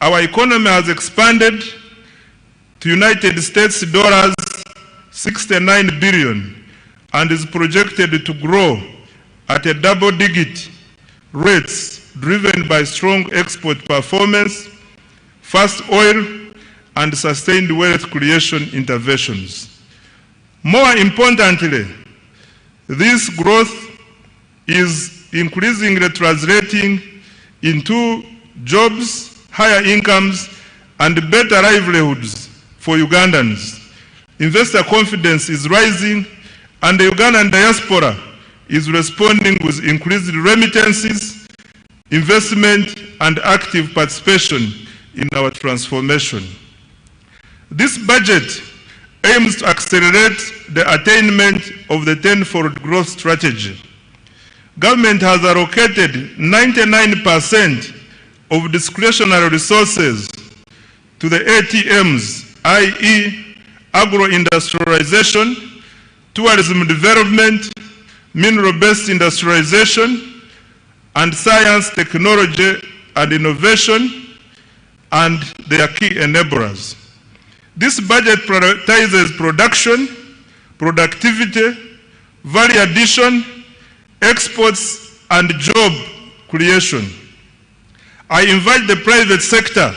Our economy has expanded to United States dollars 69 billion and is projected to grow at a double-digit rates driven by strong export performance, fast oil, and sustained wealth creation interventions. More importantly, this growth is increasingly translating into jobs, higher incomes, and better livelihoods for Ugandans. Investor confidence is rising, and the Ugandan diaspora is responding with increased remittances, investment, and active participation in our transformation. This budget aims to accelerate the attainment of the tenfold growth strategy. Government has allocated 99% of discretionary resources to the ATMs, i.e. agro-industrialization, tourism development, mineral-based industrialization, and science, technology, and innovation, and their key enablers. This budget prioritizes production, productivity, value addition, exports, and job creation. I invite the private sector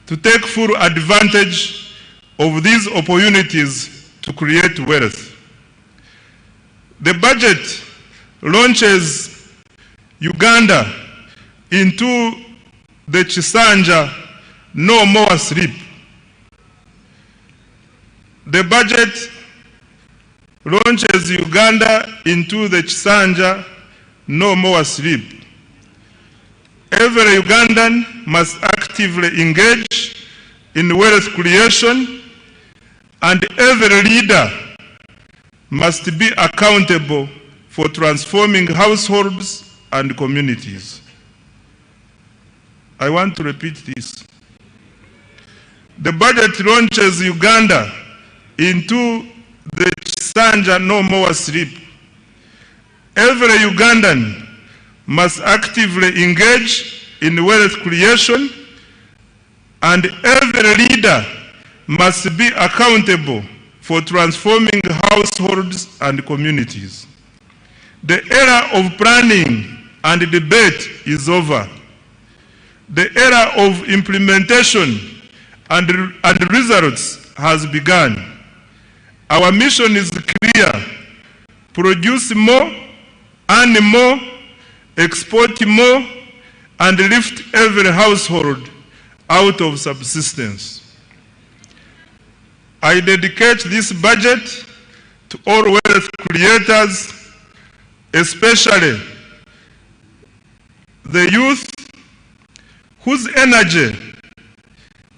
to take full advantage of these opportunities to create wealth. The budget launches Uganda into the Chisanja No More Sleep. The budget launches Uganda into the Chisanja No More Sleep. Every Ugandan must actively engage in wealth creation, and every leader must be accountable for transforming households and communities. I want to repeat this. The budget launches Uganda into the Chisanja No More Sleep. Every Ugandan must actively engage in wealth creation, and every Every leader must be accountable for transforming households and communities. The era of planning and debate is over. The era of implementation and results has begun. Our mission is clear: produce more, earn more, export more, and lift every household out of subsistence. I dedicate this budget to all wealth creators, especially the youth whose energy,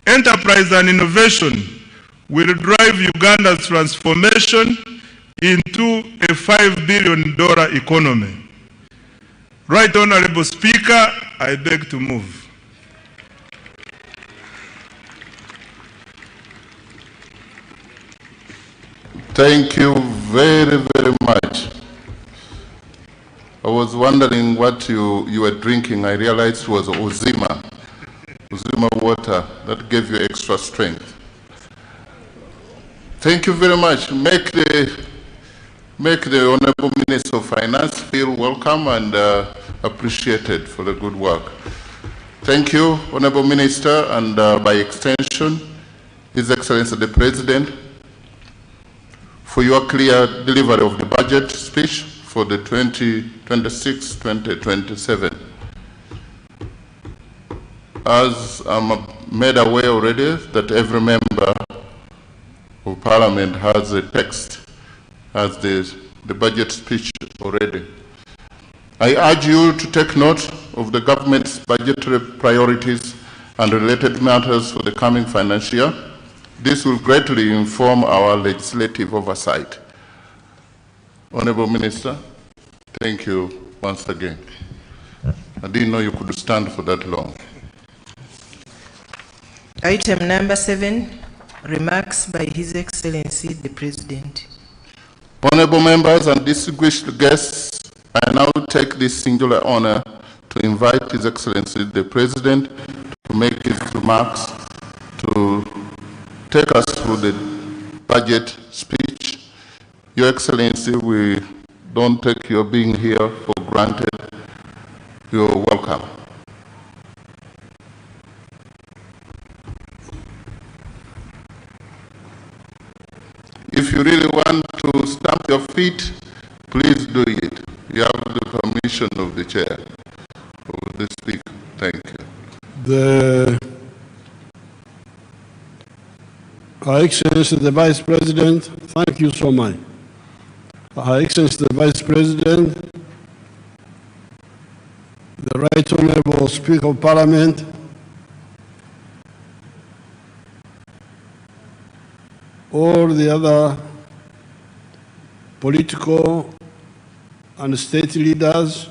enterprise, and innovation will drive Uganda's transformation into a $5 billion economy. Right Honorable Speaker, I beg to move. Thank you very, very much. I was wondering what you were drinking. I realized it was Uzima water. That gave you extra strength. Thank you very much. Make the Honorable Minister of Finance feel welcome and appreciated for the good work. Thank you, Honorable Minister, and by extension, His Excellency the President, for your clear delivery of the budget speech for the 2026-2027. As I'm made aware already that every member of Parliament has a text as the budget speech already. I urge you to take note of the government's budgetary priorities and related matters for the coming financial year. This will greatly inform our legislative oversight. Honorable Minister, thank you once again. I didn't know you could stand for that long. Item number 7, remarks by His Excellency the President. Honorable members and distinguished guests, I now take this singular honor to invite His Excellency the President to make his remarks, to take us through the budget speech. Your Excellency, we don't take your being here for granted. You're welcome. If you really want to stamp your feet, please do it. You have the permission of the chair, of the speaker. Thank you. Her Excellency the Vice President, thank you so much. Her Excellency the Vice President, the Right Honorable Speaker of Parliament, all the other political and state leaders,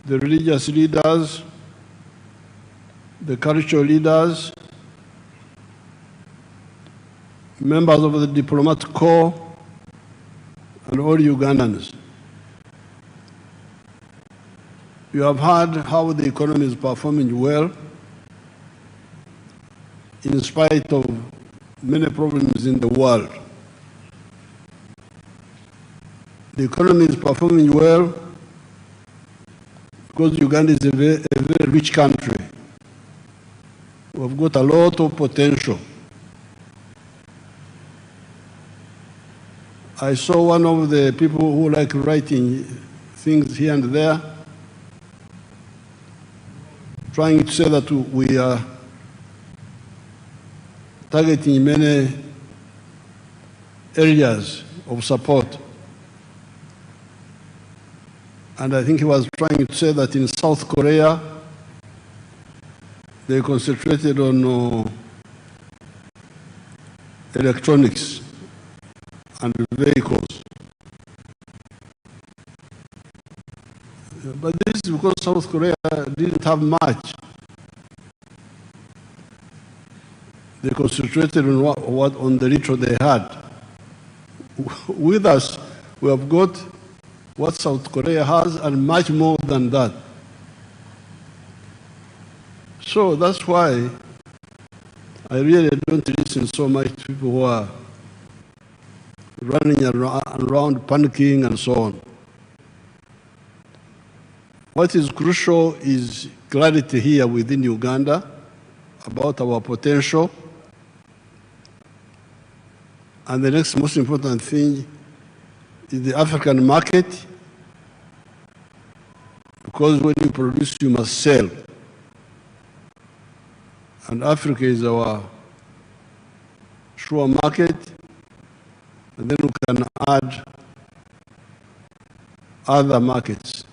the religious leaders, the cultural leaders, members of the diplomatic corps, and all Ugandans. You have heard how the economy is performing well, in spite of many problems in the world. The economy is performing well because Uganda is a very rich country. We've got a lot of potential. I saw one of the people who like writing things here and there, trying to say that we are targeting many areas of support. And I think he was trying to say that in South Korea, they concentrated on electronics and vehicles. But this is because South Korea didn't have much. They concentrated on the little they had. With us, we have got what South Korea has and much more than that. So that's why I really don't listen so much to people who are running around panicking and so on. What is crucial is clarity here within Uganda about our potential. And the next most important thing is the African market, because when you produce, you must sell. And Africa is our sure market, and then we can add other markets.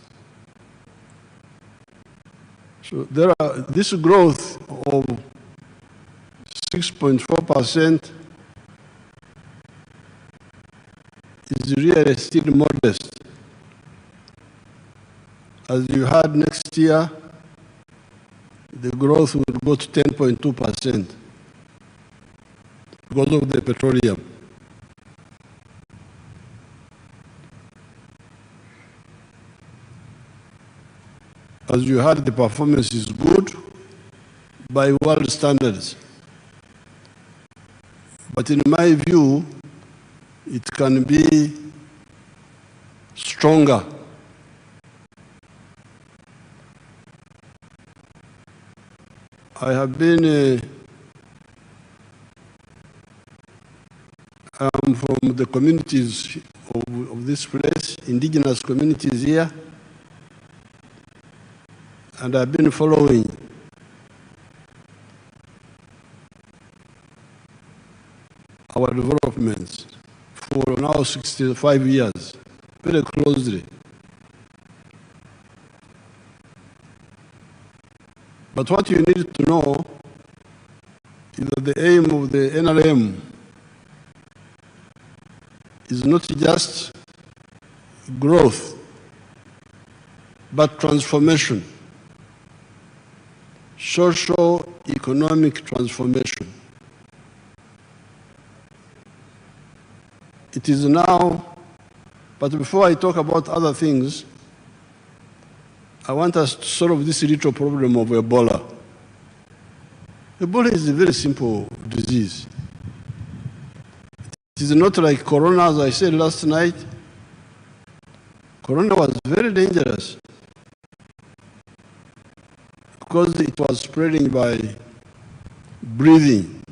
So this growth of 6.4% is really still modest. As you had next year, the growth will go to 10.2% because of the petroleum. As you heard, the performance is good by world standards. But in my view, it can be stronger. I have been I'm from the communities of this place, indigenous communities here, and I've been following our developments for now 65 years, very closely. But what you need to know is that the aim of the NRM is not just growth, but transformation, social, economic transformation. It is now, but before I talk about other things, I want us to solve this little problem of Ebola. Ebola is a very simple disease. It is not like Corona, as I said last night. Corona was very dangerous because it was spreading by breathing,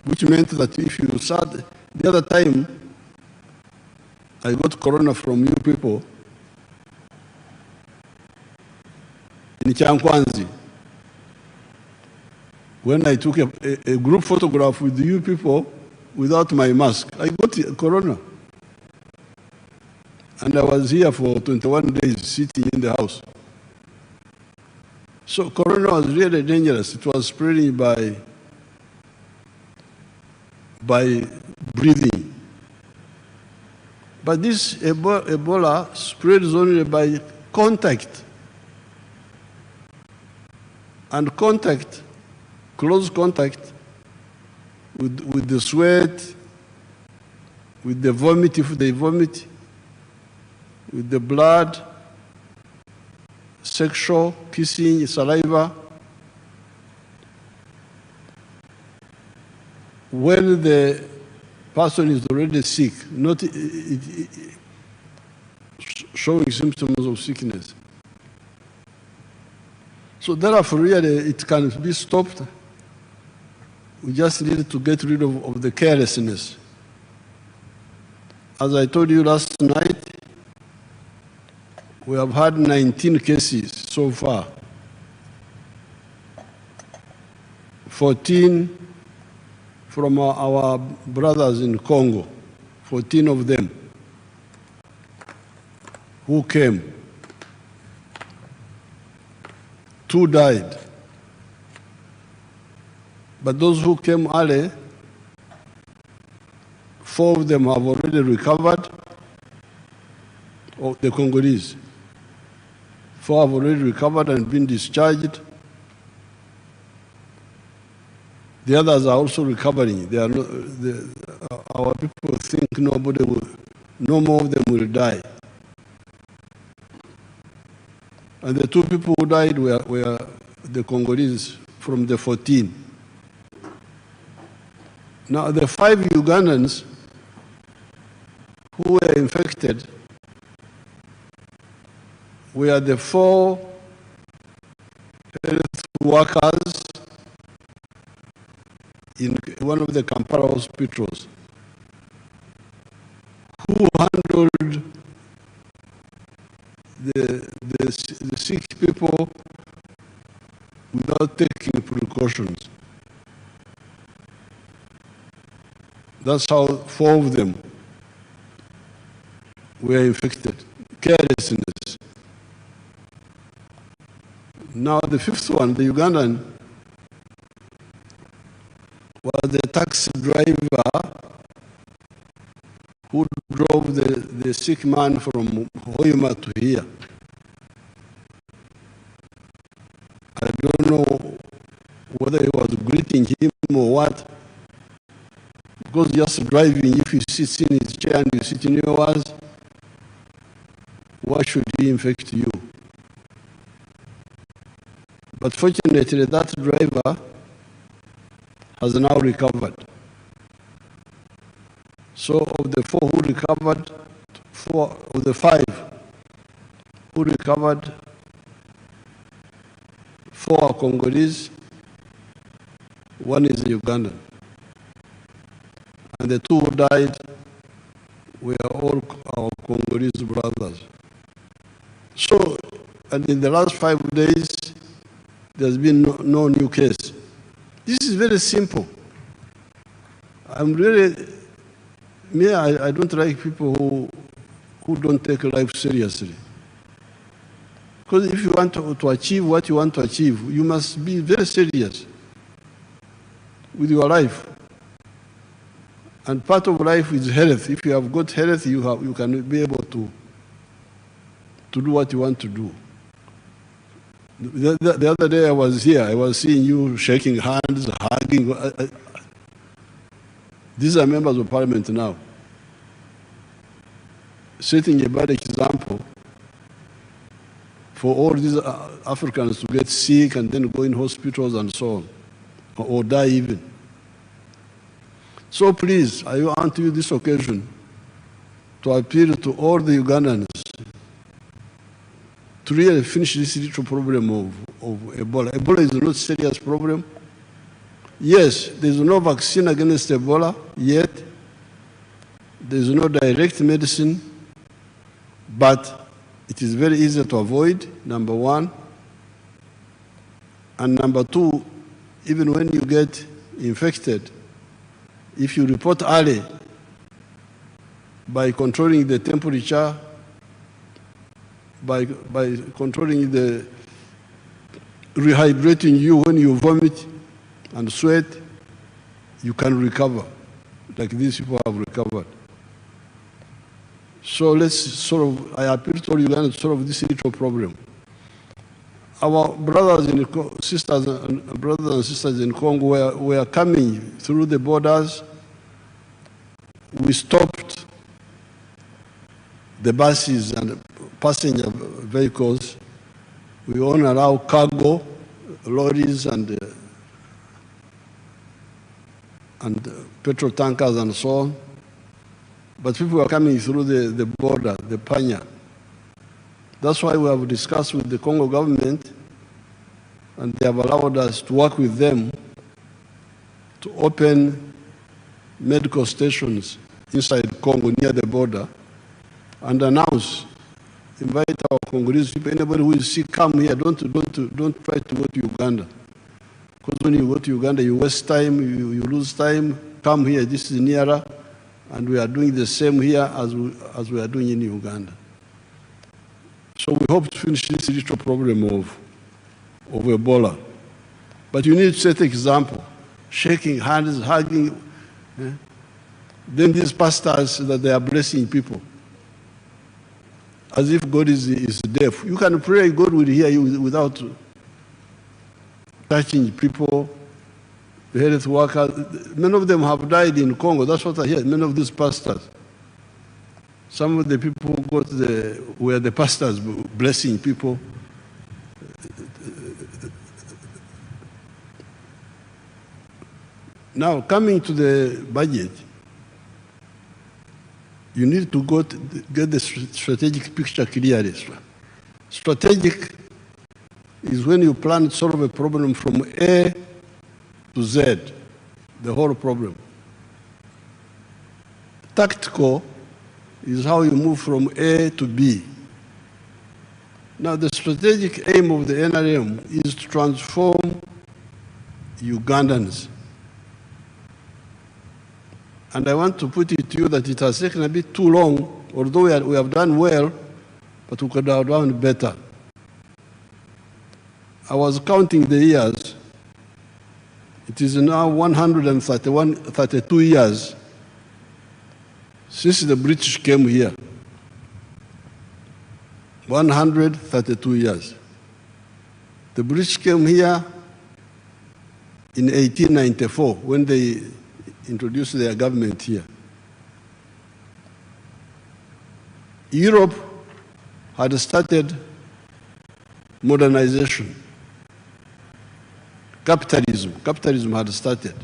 which meant that if you saw the other time I got Corona from you people in Chankwanzi, when I took a group photograph with you people without my mask, I got Corona. And I was here for 21 days sitting in the house. So Corona was really dangerous. It was spreading by breathing. But this Ebola spreads only by contact. And contact, close contact with the sweat, with the vomit if they vomit, with the blood, sexual, kissing, saliva. When the person is already sick, not showing symptoms of sickness. So therefore, really, it can be stopped. We just need to get rid of the carelessness. As I told you last night, we have had 19 cases so far. 14 from our brothers in Congo, 14 of them who came. 2 died. But those who came early, 4 of them have already recovered, the Congolese. 4 have already recovered and been discharged. The others are also recovering. They are not, our people think no more of them will die. And the 2 people who died were the Congolese from the 14. Now, the 5 Ugandans who were infected were the 4 health workers in one of the Kampala hospitals who handled the sick people without taking precautions. That's how 4 of them were infected. Carelessness. Now the 5th one, the Ugandan, was the taxi driver who drove the sick man from Hoima to here. I don't know whether he was greeting him or what, because just driving, if you sit in his chair and you sit in yours, why should he infect you? But fortunately, that driver has now recovered. So of the 4 who recovered, 4 of the 5 who recovered, 4 are Congolese, 1 is Ugandan. And the 2 who died were all our Congolese brothers. So, and in the last 5 days, there's been no new case. This is very simple. I'm really, I don't like people who don't take life seriously. Because if you want to achieve what you want to achieve, you must be very serious with your life. And part of life is health. If you have got health, you can be able to do what you want to do. The other day I was here, I was seeing you shaking hands, hugging. These are members of parliament now, setting a bad example for all these Africans to get sick and then go in hospitals and so on, or die even. So please, I want to use this occasion to appeal to all the Ugandans to really finish this little problem of Ebola. Ebola is not a serious problem. Yes, there's no vaccine against Ebola yet. There's no direct medicine, but it is very easy to avoid, number 1. And number 2, even when you get infected, if you report early by controlling the temperature, by controlling rehydrating you when you vomit and sweat, you can recover, like these people have recovered. So let's I appeal to all Ugandans to solve this little problem. Our brothers and sisters in Congo were coming through the borders. We stopped the buses and passenger vehicles. We only allow cargo, lorries and petrol tankers and so on. But people were coming through the border, the Panya. That's why we have discussed with the Congo government, and they have allowed us to work with them to open medical stations inside Congo near the border and announce, invite our Congolese people, anybody who is sick, come here, don't try to go to Uganda. Because when you go to Uganda, you waste time, you lose time, come here, this is nearer, and we are doing the same here as we are doing in Uganda. So we hope to finish this little problem of Ebola. But you need to set an example, shaking hands, hugging. Then these pastors that they are blessing people, as if God is deaf. You can pray, God will hear you without touching people, the health workers. Many of them have died in Congo. That's what I hear, many of these pastors. Some of the people who were the pastors blessing people Now, coming to the budget, you need to get the strategic picture clearly. Strategic is when you plan to solve a problem from A to Z, the whole problem. Tactical is how you move from A to B. Now, the strategic aim of the NRM is to transform Ugandans. And I want to put it to you that it has taken a bit too long, although we have done well, but we could have done better. I was counting the years. It is now 32 years since the British came here. 132 years. The British came here in 1894 when they introduced their government here. Europe had started modernization. Capitalism had started.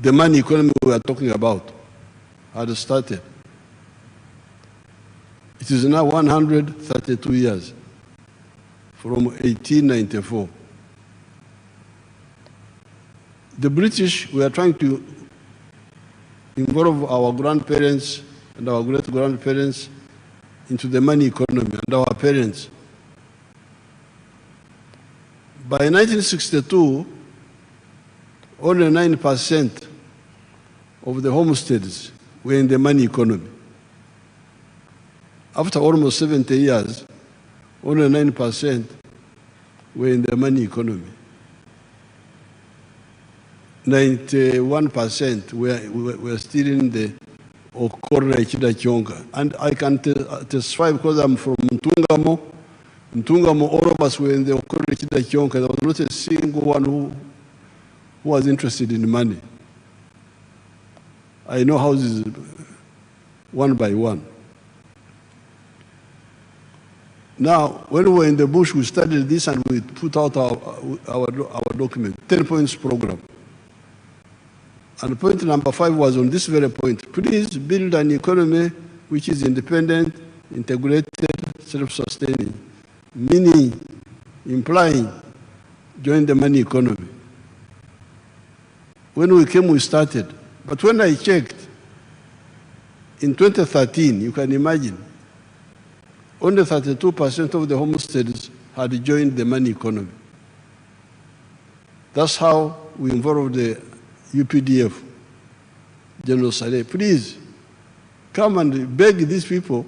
The money economy we are talking about had started. It is now 132 years from 1894. The British were trying to involve our grandparents and our great-grandparents into the money economy and our parents. By 1962, only 9% of the homesteads were in the money economy. After almost 70 years, only 9% were in the money economy. 91% were still in the Okora Chida Chonka. And I can testify because I'm from Ntungamo. Ntungamo, all of us were in the Okora Chida Chonka. There was not a single one who was interested in money. I know houses one by one. Now, when we were in the bush, we studied this and we put out our document, 10 points program. And point number 5 was on this very point. Please build an economy which is independent, integrated, self-sustaining, meaning, implying, join the money economy. When we came, we started. But when I checked, in 2013, you can imagine, only 32% of the homesteads had joined the money economy. That's how we involved the UPDF, General Saleh. Please, come and beg these people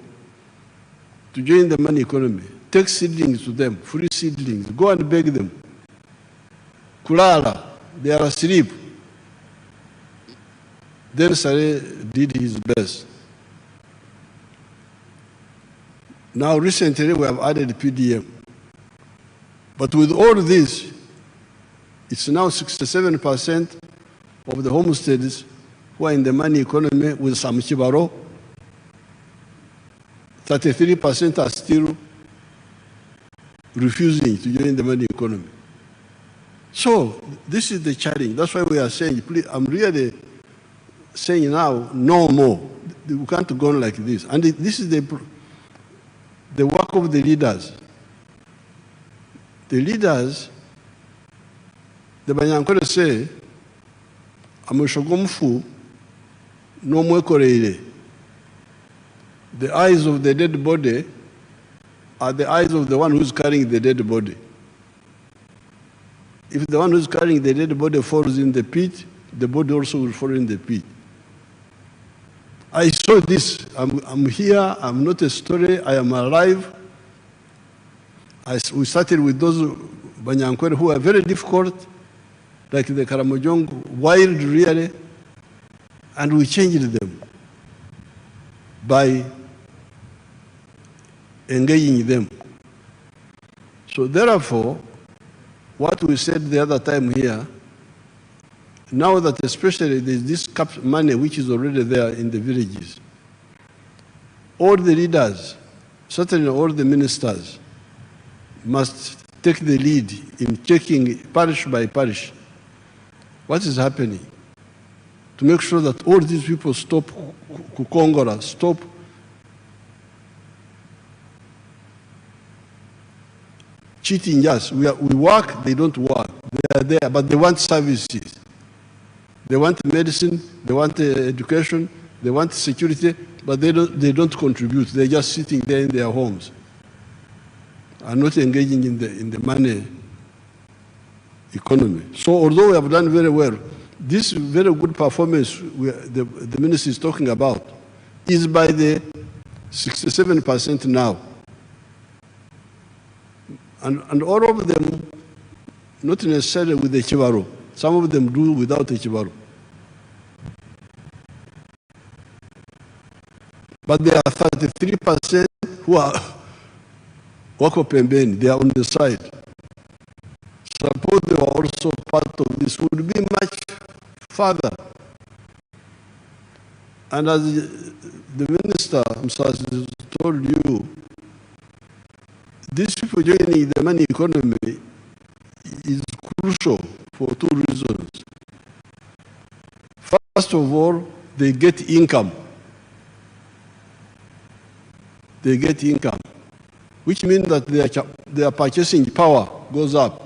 to join the money economy. Take seedlings to them, free seedlings. Go and beg them. Kulala, they are asleep. Then Saleh did his best. Now, recently, we have added PDM. But with all this, it's now 67% of the homesteads who are in the money economy with some chibaro. 33% are still refusing to join the money economy. So, this is the challenge. That's why we are saying, please, I'm really saying now, no more. We can't go on like this. And this is the work of the leaders. The leaders, the Banyankole say, Amushogomfu no mwekoreire. The eyes of the dead body are the eyes of the one who's carrying the dead body. If the one who's carrying the dead body falls in the pit, the body also will fall in the pit. I saw this. I'm here. I'm not a story. I am alive. We started with those Banyankole who are very difficult, like the Karamojong, wild really, and we changed them by engaging them. So therefore, what we said the other time here, now that especially there's this money which is already there in the villages, all the leaders, certainly all the ministers, must take the lead in checking parish by parish What is happening? To make sure that all these people stop Kukongora, stop cheating us. We work, they don't work. They are there, but they want services. They want medicine, they want education, they want security, but they don't contribute. They're just sitting there in their homes and not engaging in the money economy. So although we have done very well, this very good performance the minister is talking about is by the 67% now. And all of them, not necessarily with the Chivaro. Some of them do without the Chivaro. But there are 33% who are Wako Pembeni, they are on the side. Suppose they were also part of this, would be much further. And as the minister himself told you, these people joining the money economy is crucial for two reasons. First of all, they get income. They get income, which means that their purchasing power goes up.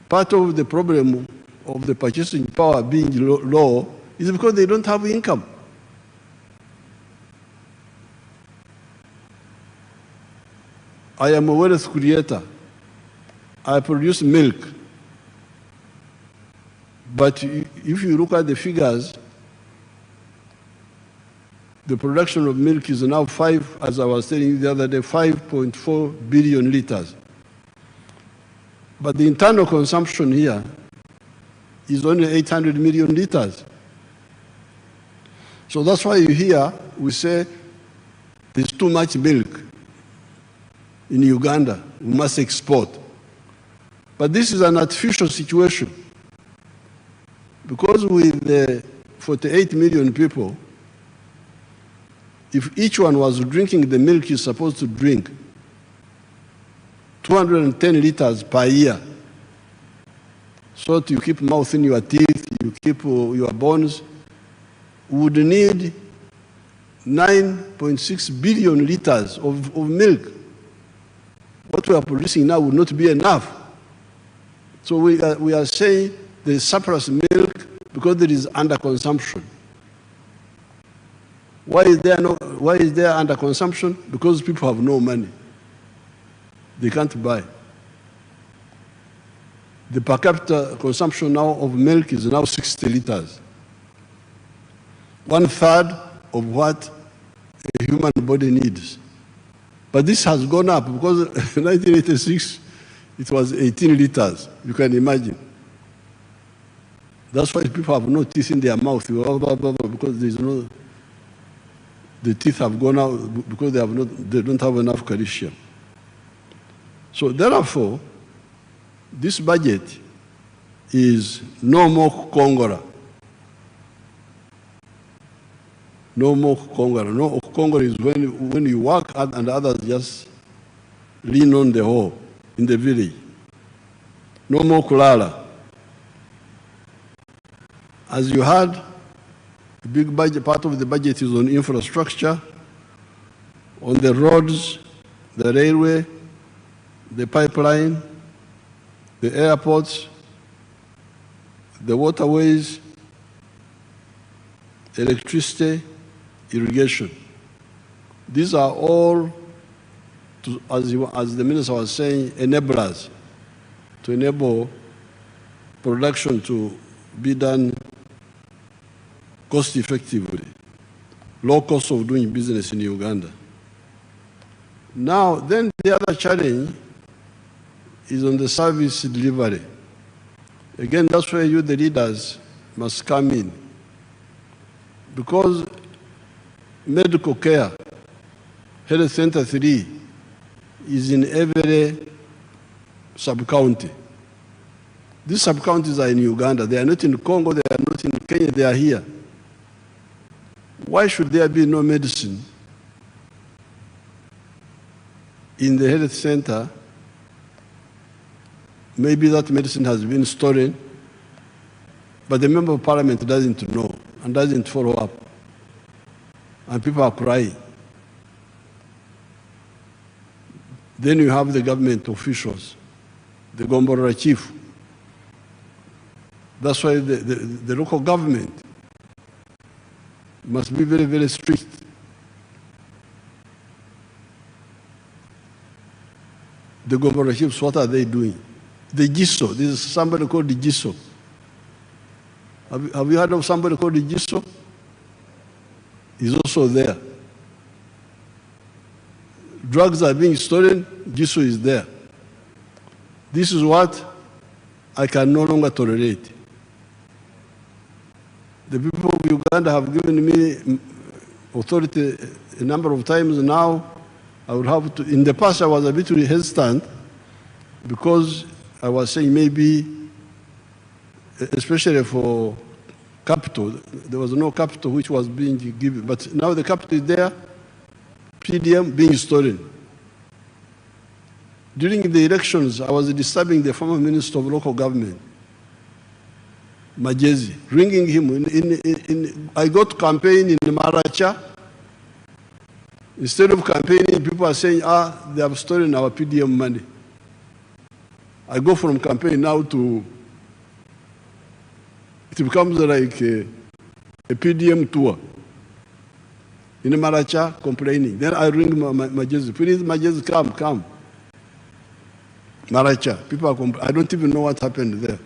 Part of the problem of the purchasing power being low is because they don't have income. I am a wealth creator. I produce milk. But if you look at the figures, the production of milk is now as I was telling you the other day, 5.4 billion liters. But the internal consumption here is only 800 million liters. So that's why you hear we say there's too much milk in Uganda, we must export. But this is an artificial situation because with the 48 million people, if each one was drinking the milk he's supposed to drink, 210 liters per year, so that you keep mouth in your teeth, you keep your bones, would need 9.6 billion liters of milk. What we are producing now would not be enough. So we are saying there is surplus milk because there is underconsumption. Why is there underconsumption? Because people have no money. They can't buy. The per capita consumption now of milk is now 60 liters. 1/3 of what a human body needs. But this has gone up because in 1986, it was 18 liters. You can imagine. That's why people have no teeth in their mouth because there's no, the teeth have gone out because they don't have enough calcium. So therefore, this budget is no more Kongora. No more Kongora. No, Kongora is when you work and others just lean on the hoe in the village. No more Kulala. As you heard, the big budget, part of the budget is on infrastructure, on the roads, the railway, the pipeline, the airports, the waterways, electricity, irrigation. These are all, as the minister was saying, enablers to enable production to be done cost effectively, low cost of doing business in Uganda. Now, then the other challenge is on the service delivery. Again, that's where you, the leaders, must come in. Because medical care, Health Center 3, is in every sub-county. These sub-counties are in Uganda. They are not in Congo, they are not in Kenya, they are here. Why should there be no medicine in the health center, maybe that medicine has been stolen, but the member of parliament doesn't know and doesn't follow up. And people are crying. Then you have the government officials, the Gombora chief. That's why the local government must be very, very strict. The Gombora chiefs, what are they doing? The GISO, this is somebody called the GISO. Have you heard of somebody called the GISO? He's also there. Drugs are being stolen, GISO is there. This is what I can no longer tolerate. The people of Uganda have given me authority a number of times now. I would have to, in the past I was a bit hesitant because I was saying maybe, especially for capital, there was no capital which was being given, but now the capital is there, PDM being stolen. During the elections, I was disturbing the former Minister of Local Government, Majezi, ringing him. I got to campaign in Maracha. Instead of campaigning, people are saying, they have stolen our PDM money. I go from campaign now to, it becomes like a PDM tour. In Maracha, complaining. Then I ring Majezi, please, Majezi, come. Maracha, people are complaining. I don't even know what happened there.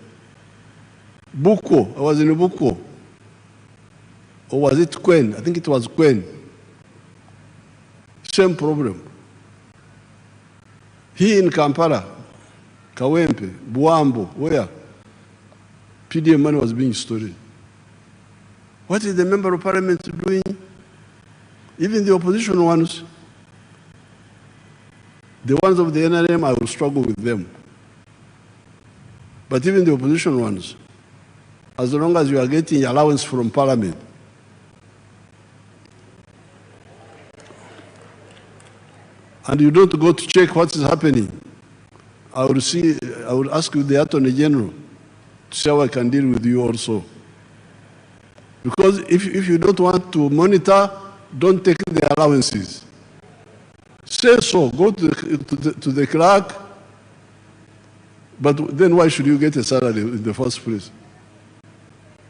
Buko, I was in Buko. Or was it Kwen? I think it was Kwen. Same problem. Here in Kampala, Kawempe, Buambo, where PDM money was being stolen. What is the member of parliament doing? Even the opposition ones, the ones of the NRM, I will struggle with them. But even the opposition ones, as long as you are getting allowance from parliament, and you don't go to check what is happening, I will ask you, the Attorney General, to see how I can deal with you also. Because if you don't want to monitor, don't take the allowances. Say so, go to the clerk, but then why should you get a salary in the first place?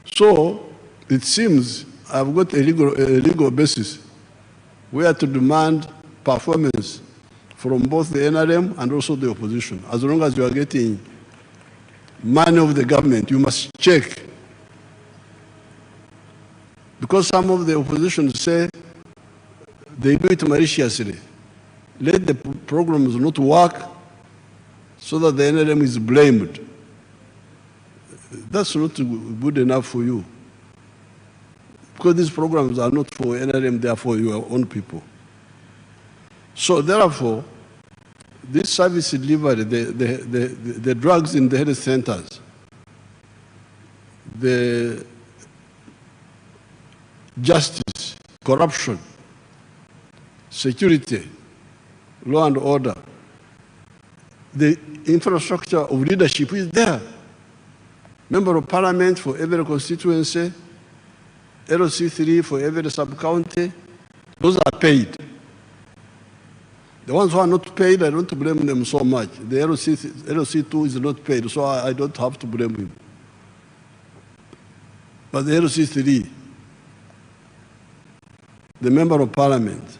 So it seems I've got a legal basis where to demand performance from both the NRM and also the opposition. As long as you are getting money of the government, you must check. Because some of the opposition say they do it maliciously. Let the programs not work so that the NRM is blamed. That's not good enough for you. Because these programs are not for NRM, they are for your own people. So therefore, this service delivery, the drugs in the health centers, the justice, corruption, security, law and order, the infrastructure of leadership is there. Member of parliament for every constituency, LC3 for every sub-county, those are paid. The ones who are not paid, I don't blame them so much. The LC2 is not paid, so I don't have to blame him. But the LC3, the member of parliament,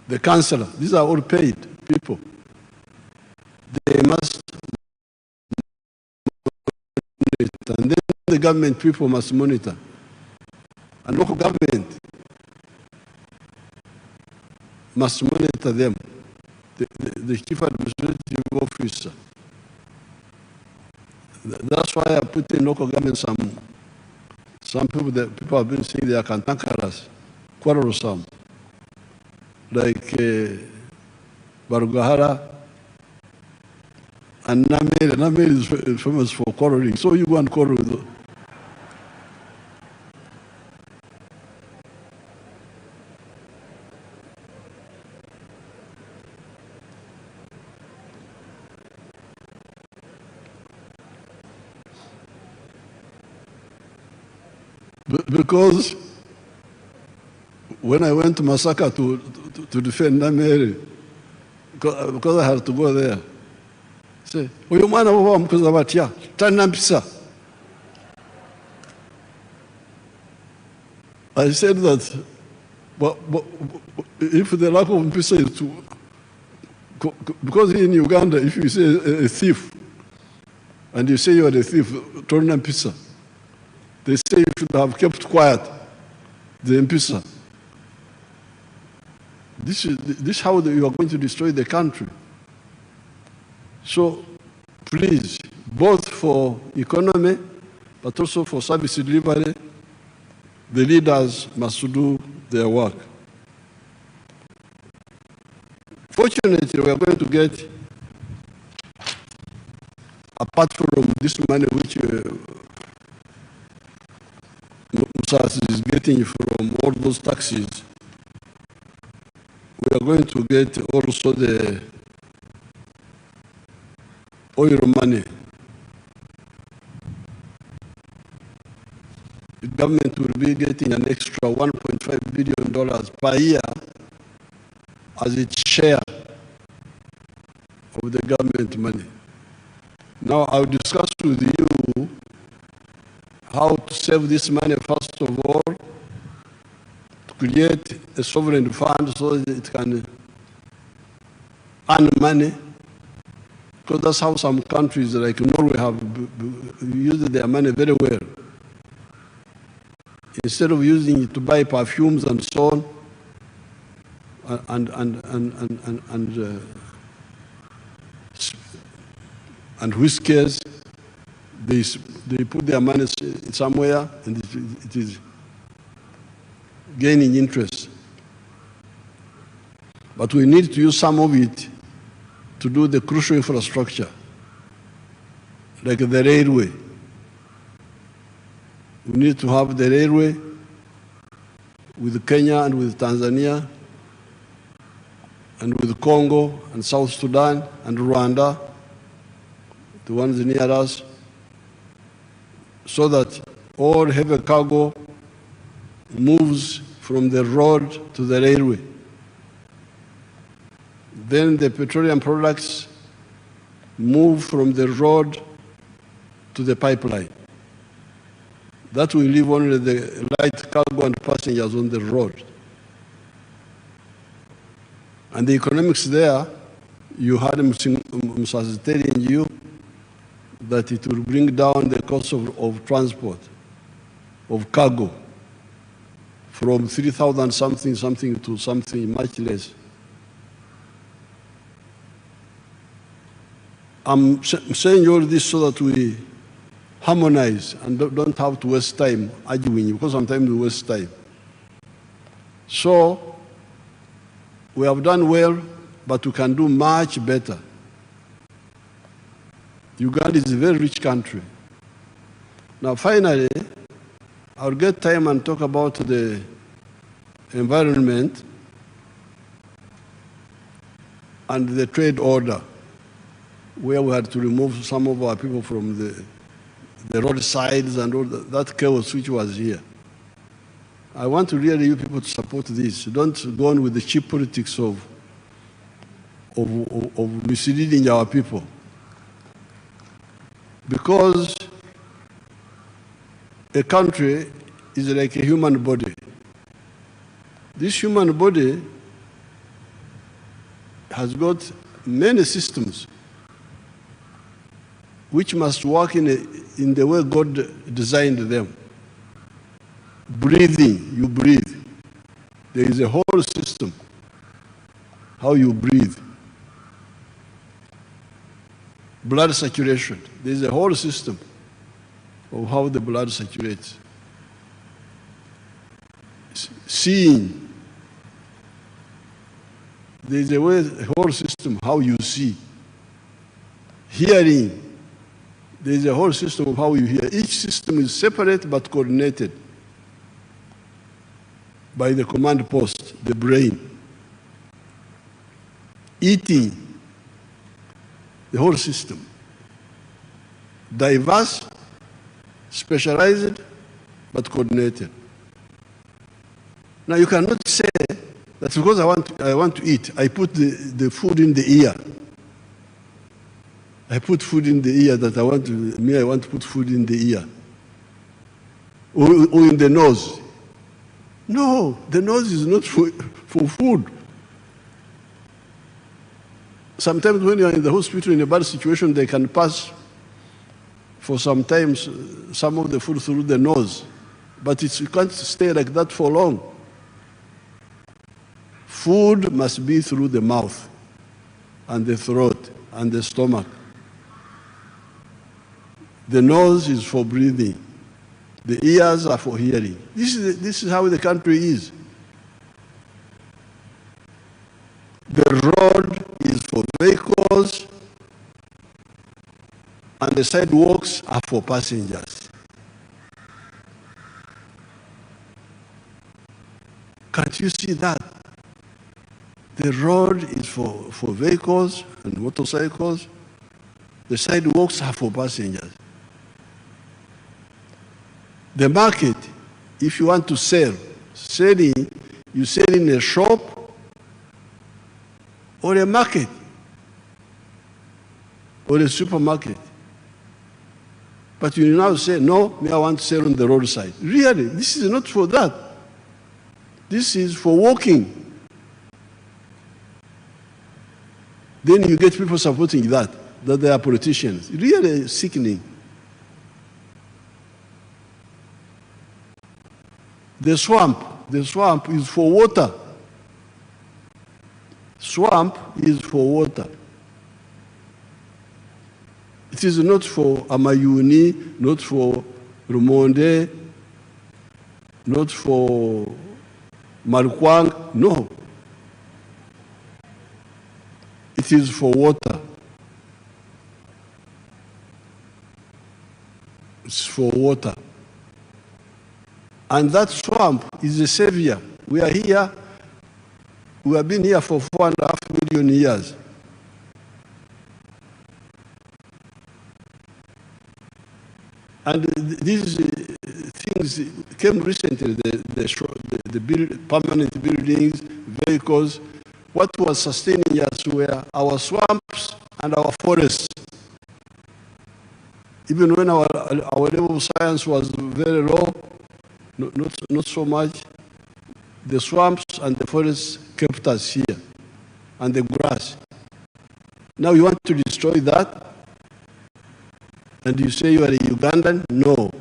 the councillor, these are all paid people. They must monitor, and then the government people must monitor. And local government must monitor them, the chief administrative officer. That's why I put in local government some people that people have been saying they are cantankerous, quarrelsome, like Barugahara and Namere. Namere is famous for quarreling, so you go and quarrel with them. Because when I went to Masaka to defend Nameri, because I had to go there, say, uyu mwana wao mkuza batia, tana mpisa. I said that, but if the lack of mpisa is to, because in Uganda, if you say a thief, and you say you are a thief, tana mpisa, they say you should have kept quiet, the mpisa. This is how you are going to destroy the country. So, please, both for economy, but also for service delivery, the leaders must do their work. Fortunately, we are going to get, apart from this money which Musas is getting from all those taxes, we are going to get also the oil money. The government will be getting an extra $1.5 billion per year as its share of the government money. Now I'll discuss with you how to save this money first of all, to create a sovereign fund so that it can earn money, because that's how some countries like Norway have used their money very well. Instead of using it to buy perfumes and so on, and whiskers, they put their money somewhere and it is gaining interest. But we need to use some of it to do the crucial infrastructure, like the railway. We need to have the railway with Kenya and with Tanzania and with Congo and South Sudan and Rwanda, the ones near us, so that all heavy cargo moves from the road to the railway. Then the petroleum products move from the road to the pipeline. That will leave only the light cargo and passengers on the road. And the economics there, you had Musas telling you that it will bring down the cost of transport, of cargo, from 3,000 something to something much less. I'm saying all this so that we harmonize and don't have to waste time arguing, because sometimes we waste time. So, we have done well, but we can do much better. Uganda is a very rich country. Now, finally, I'll get time and talk about the environment and the trade order, where we had to remove some of our people from the roadsides and all that chaos which was here. I want to really you people to support this. Don't go on with the cheap politics of misleading our people. Because a country is like a human body. This human body has got many systems which must work in the way God designed them. Breathing, you breathe. There is a whole system, how you breathe. Blood saturation, there is a whole system of how the blood saturates. Seeing, there is a whole system how you see. Hearing, there is a whole system of how you hear. Each system is separate but coordinated by the command post, the brain. Eating, the whole system. Diverse, specialized, but coordinated. Now you cannot say that because I want to eat, I put the food in the ear. I put food in the ear that I want to put food in the ear. Or in the nose. No, the nose is not for food. Sometimes when you are in the hospital in a bad situation, they can pass for sometimes some of the food through the nose. But you can't stay like that for long. Food must be through the mouth and the throat and the stomach. The nose is for breathing. The ears are for hearing. This is how the country is. The road is for vehicles, and the sidewalks are for passengers. Can't you see that? The road is for vehicles and motorcycles. The sidewalks are for passengers. The market, if you want to sell, you sell in a shop or a market or a supermarket. But you now say, no, I want to sell on the roadside. Really, this is not for that. This is for walking. Then you get people supporting that they are politicians. Really sickening. The swamp is for water. Swamp is for water. It is not for Amayuni, not for Rumonde, not for Marukwang, no. It is for water. It's for water. And that swamp is a savior. We are here, we have been here for 4.5 million years. And these things came recently, the permanent buildings, vehicles. What was sustaining us were our swamps and our forests. Even when our level of science was very low, not so much, the swamps and the forests kept us here, and the grass. Now you want to destroy that? And you say you are a Ugandan? No.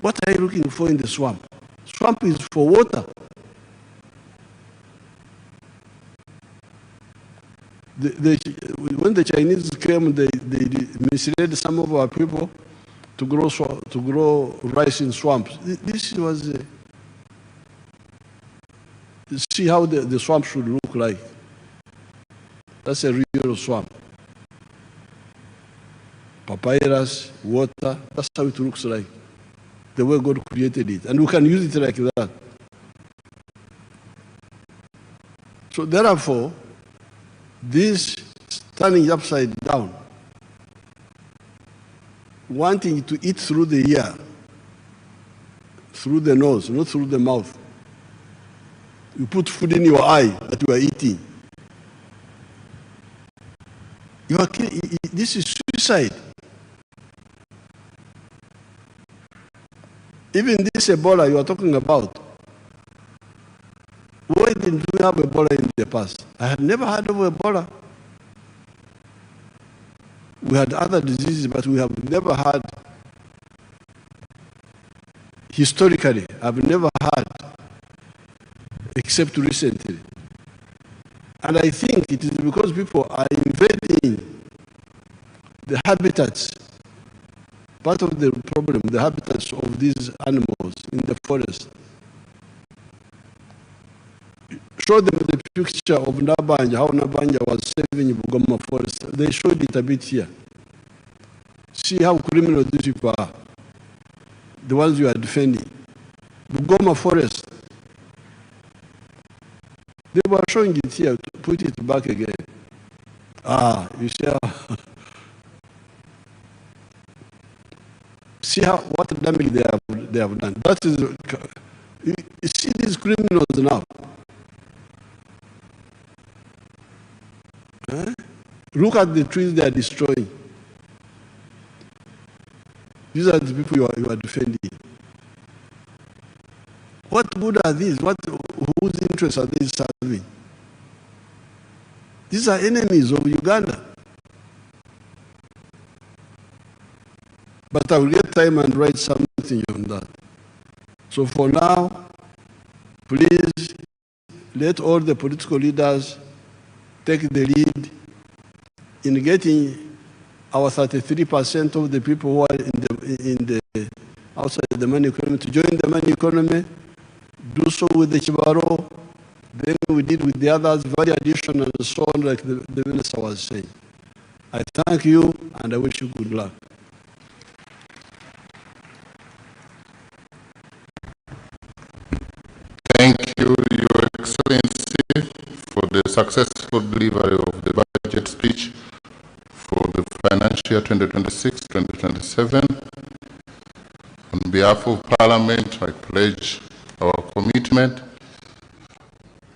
What are you looking for in the swamp? Swamp is for water. When the Chinese came, they misled some of our people to grow rice in swamps. This was see how the swamp should look like. That's a real swamp. Papyrus, water, that's how it looks like. The way God created it. And we can use it like that. So therefore, this turning upside down, wanting to eat through the ear, through the nose, not through the mouth. You put food in your eye that you are eating. This is suicide. Even this Ebola you are talking about, why didn't we have Ebola in the past? I had never heard of Ebola. We had other diseases, but we have never had, historically, I've never had, except recently. And I think it is because people are invading the habitats. Part of the problem, the habitats of these animals in the forest. Show them the picture of Nabanja, how Nabanja was saving Bugoma forest. They showed it a bit here. See how criminal these people are. The ones you are defending. Bugoma forest. They were showing it here, to put it back again. You see how See what damage they have done. That is, you see these criminals now. Look at the trees they are destroying. These are the people you are defending. What good are these? Whose interests are they serving? These are enemies of Uganda. But I will get time and write something on that. So for now, please let all the political leaders take the lead in getting our 33% of the people who are outside the money economy to join the money economy. Do so with the Chibaro. Then we did with the others, value addition and so on, like the minister was saying. I thank you and I wish you good luck. Thank you, Your Excellency, for the successful delivery of the budget speech for the financial year 2026-2027. On behalf of Parliament, I pledge our commitment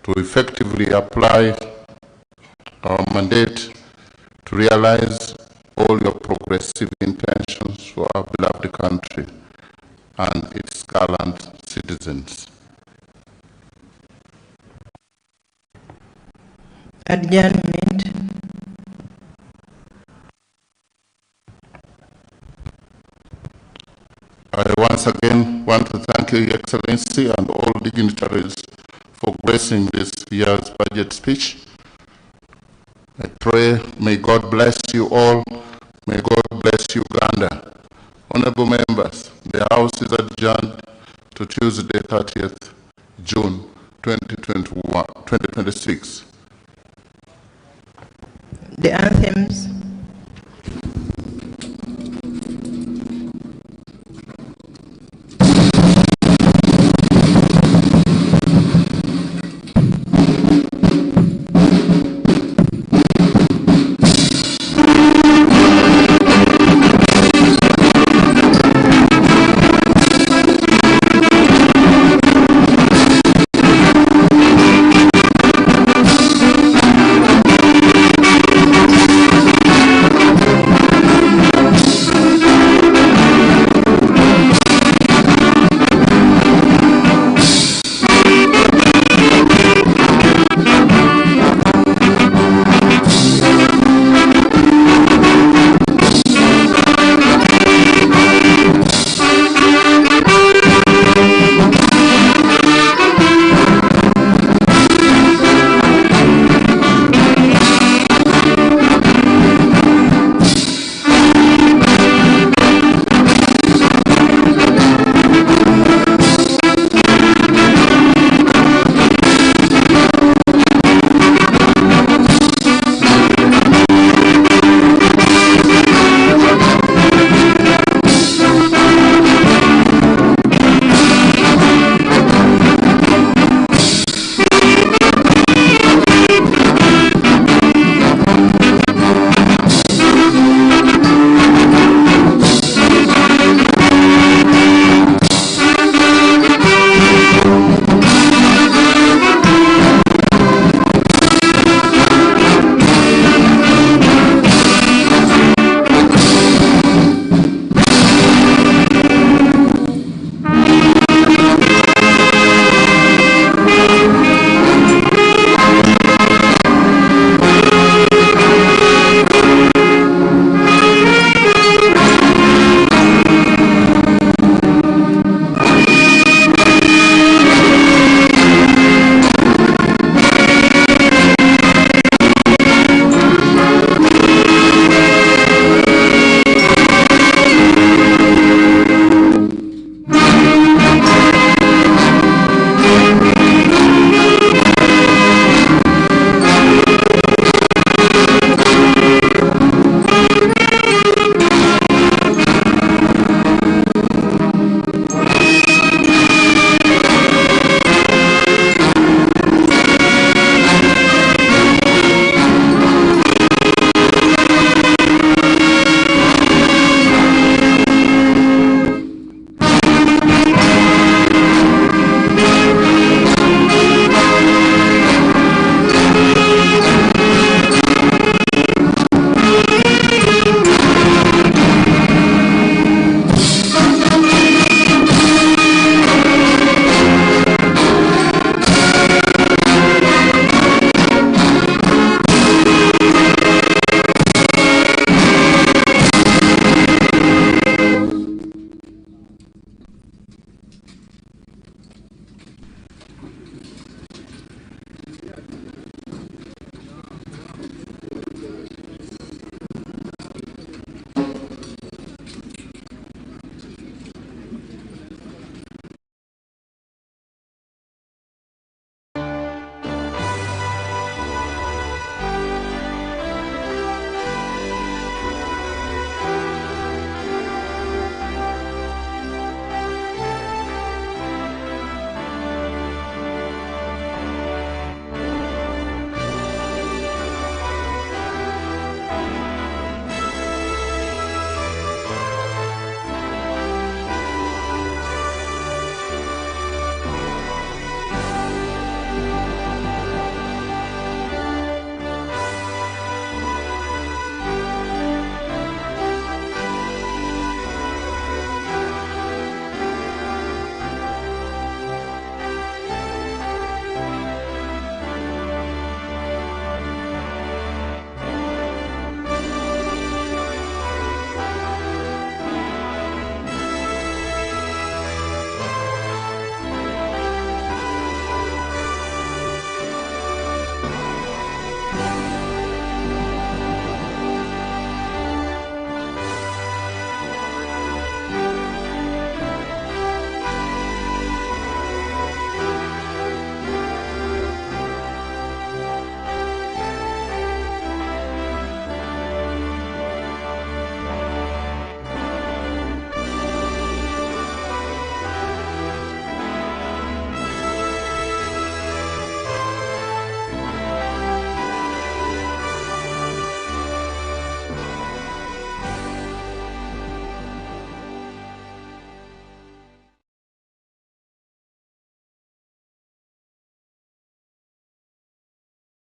to effectively apply our mandate to realize all your progressive intentions for our beloved country and its gallant citizens. Adjournment. I once again want to thank Your Excellency and all dignitaries for gracing this year's budget speech. I pray, may God bless you all. May God bless Uganda. Honorable members, the House is adjourned to Tuesday, 30th June 2026. The anthems.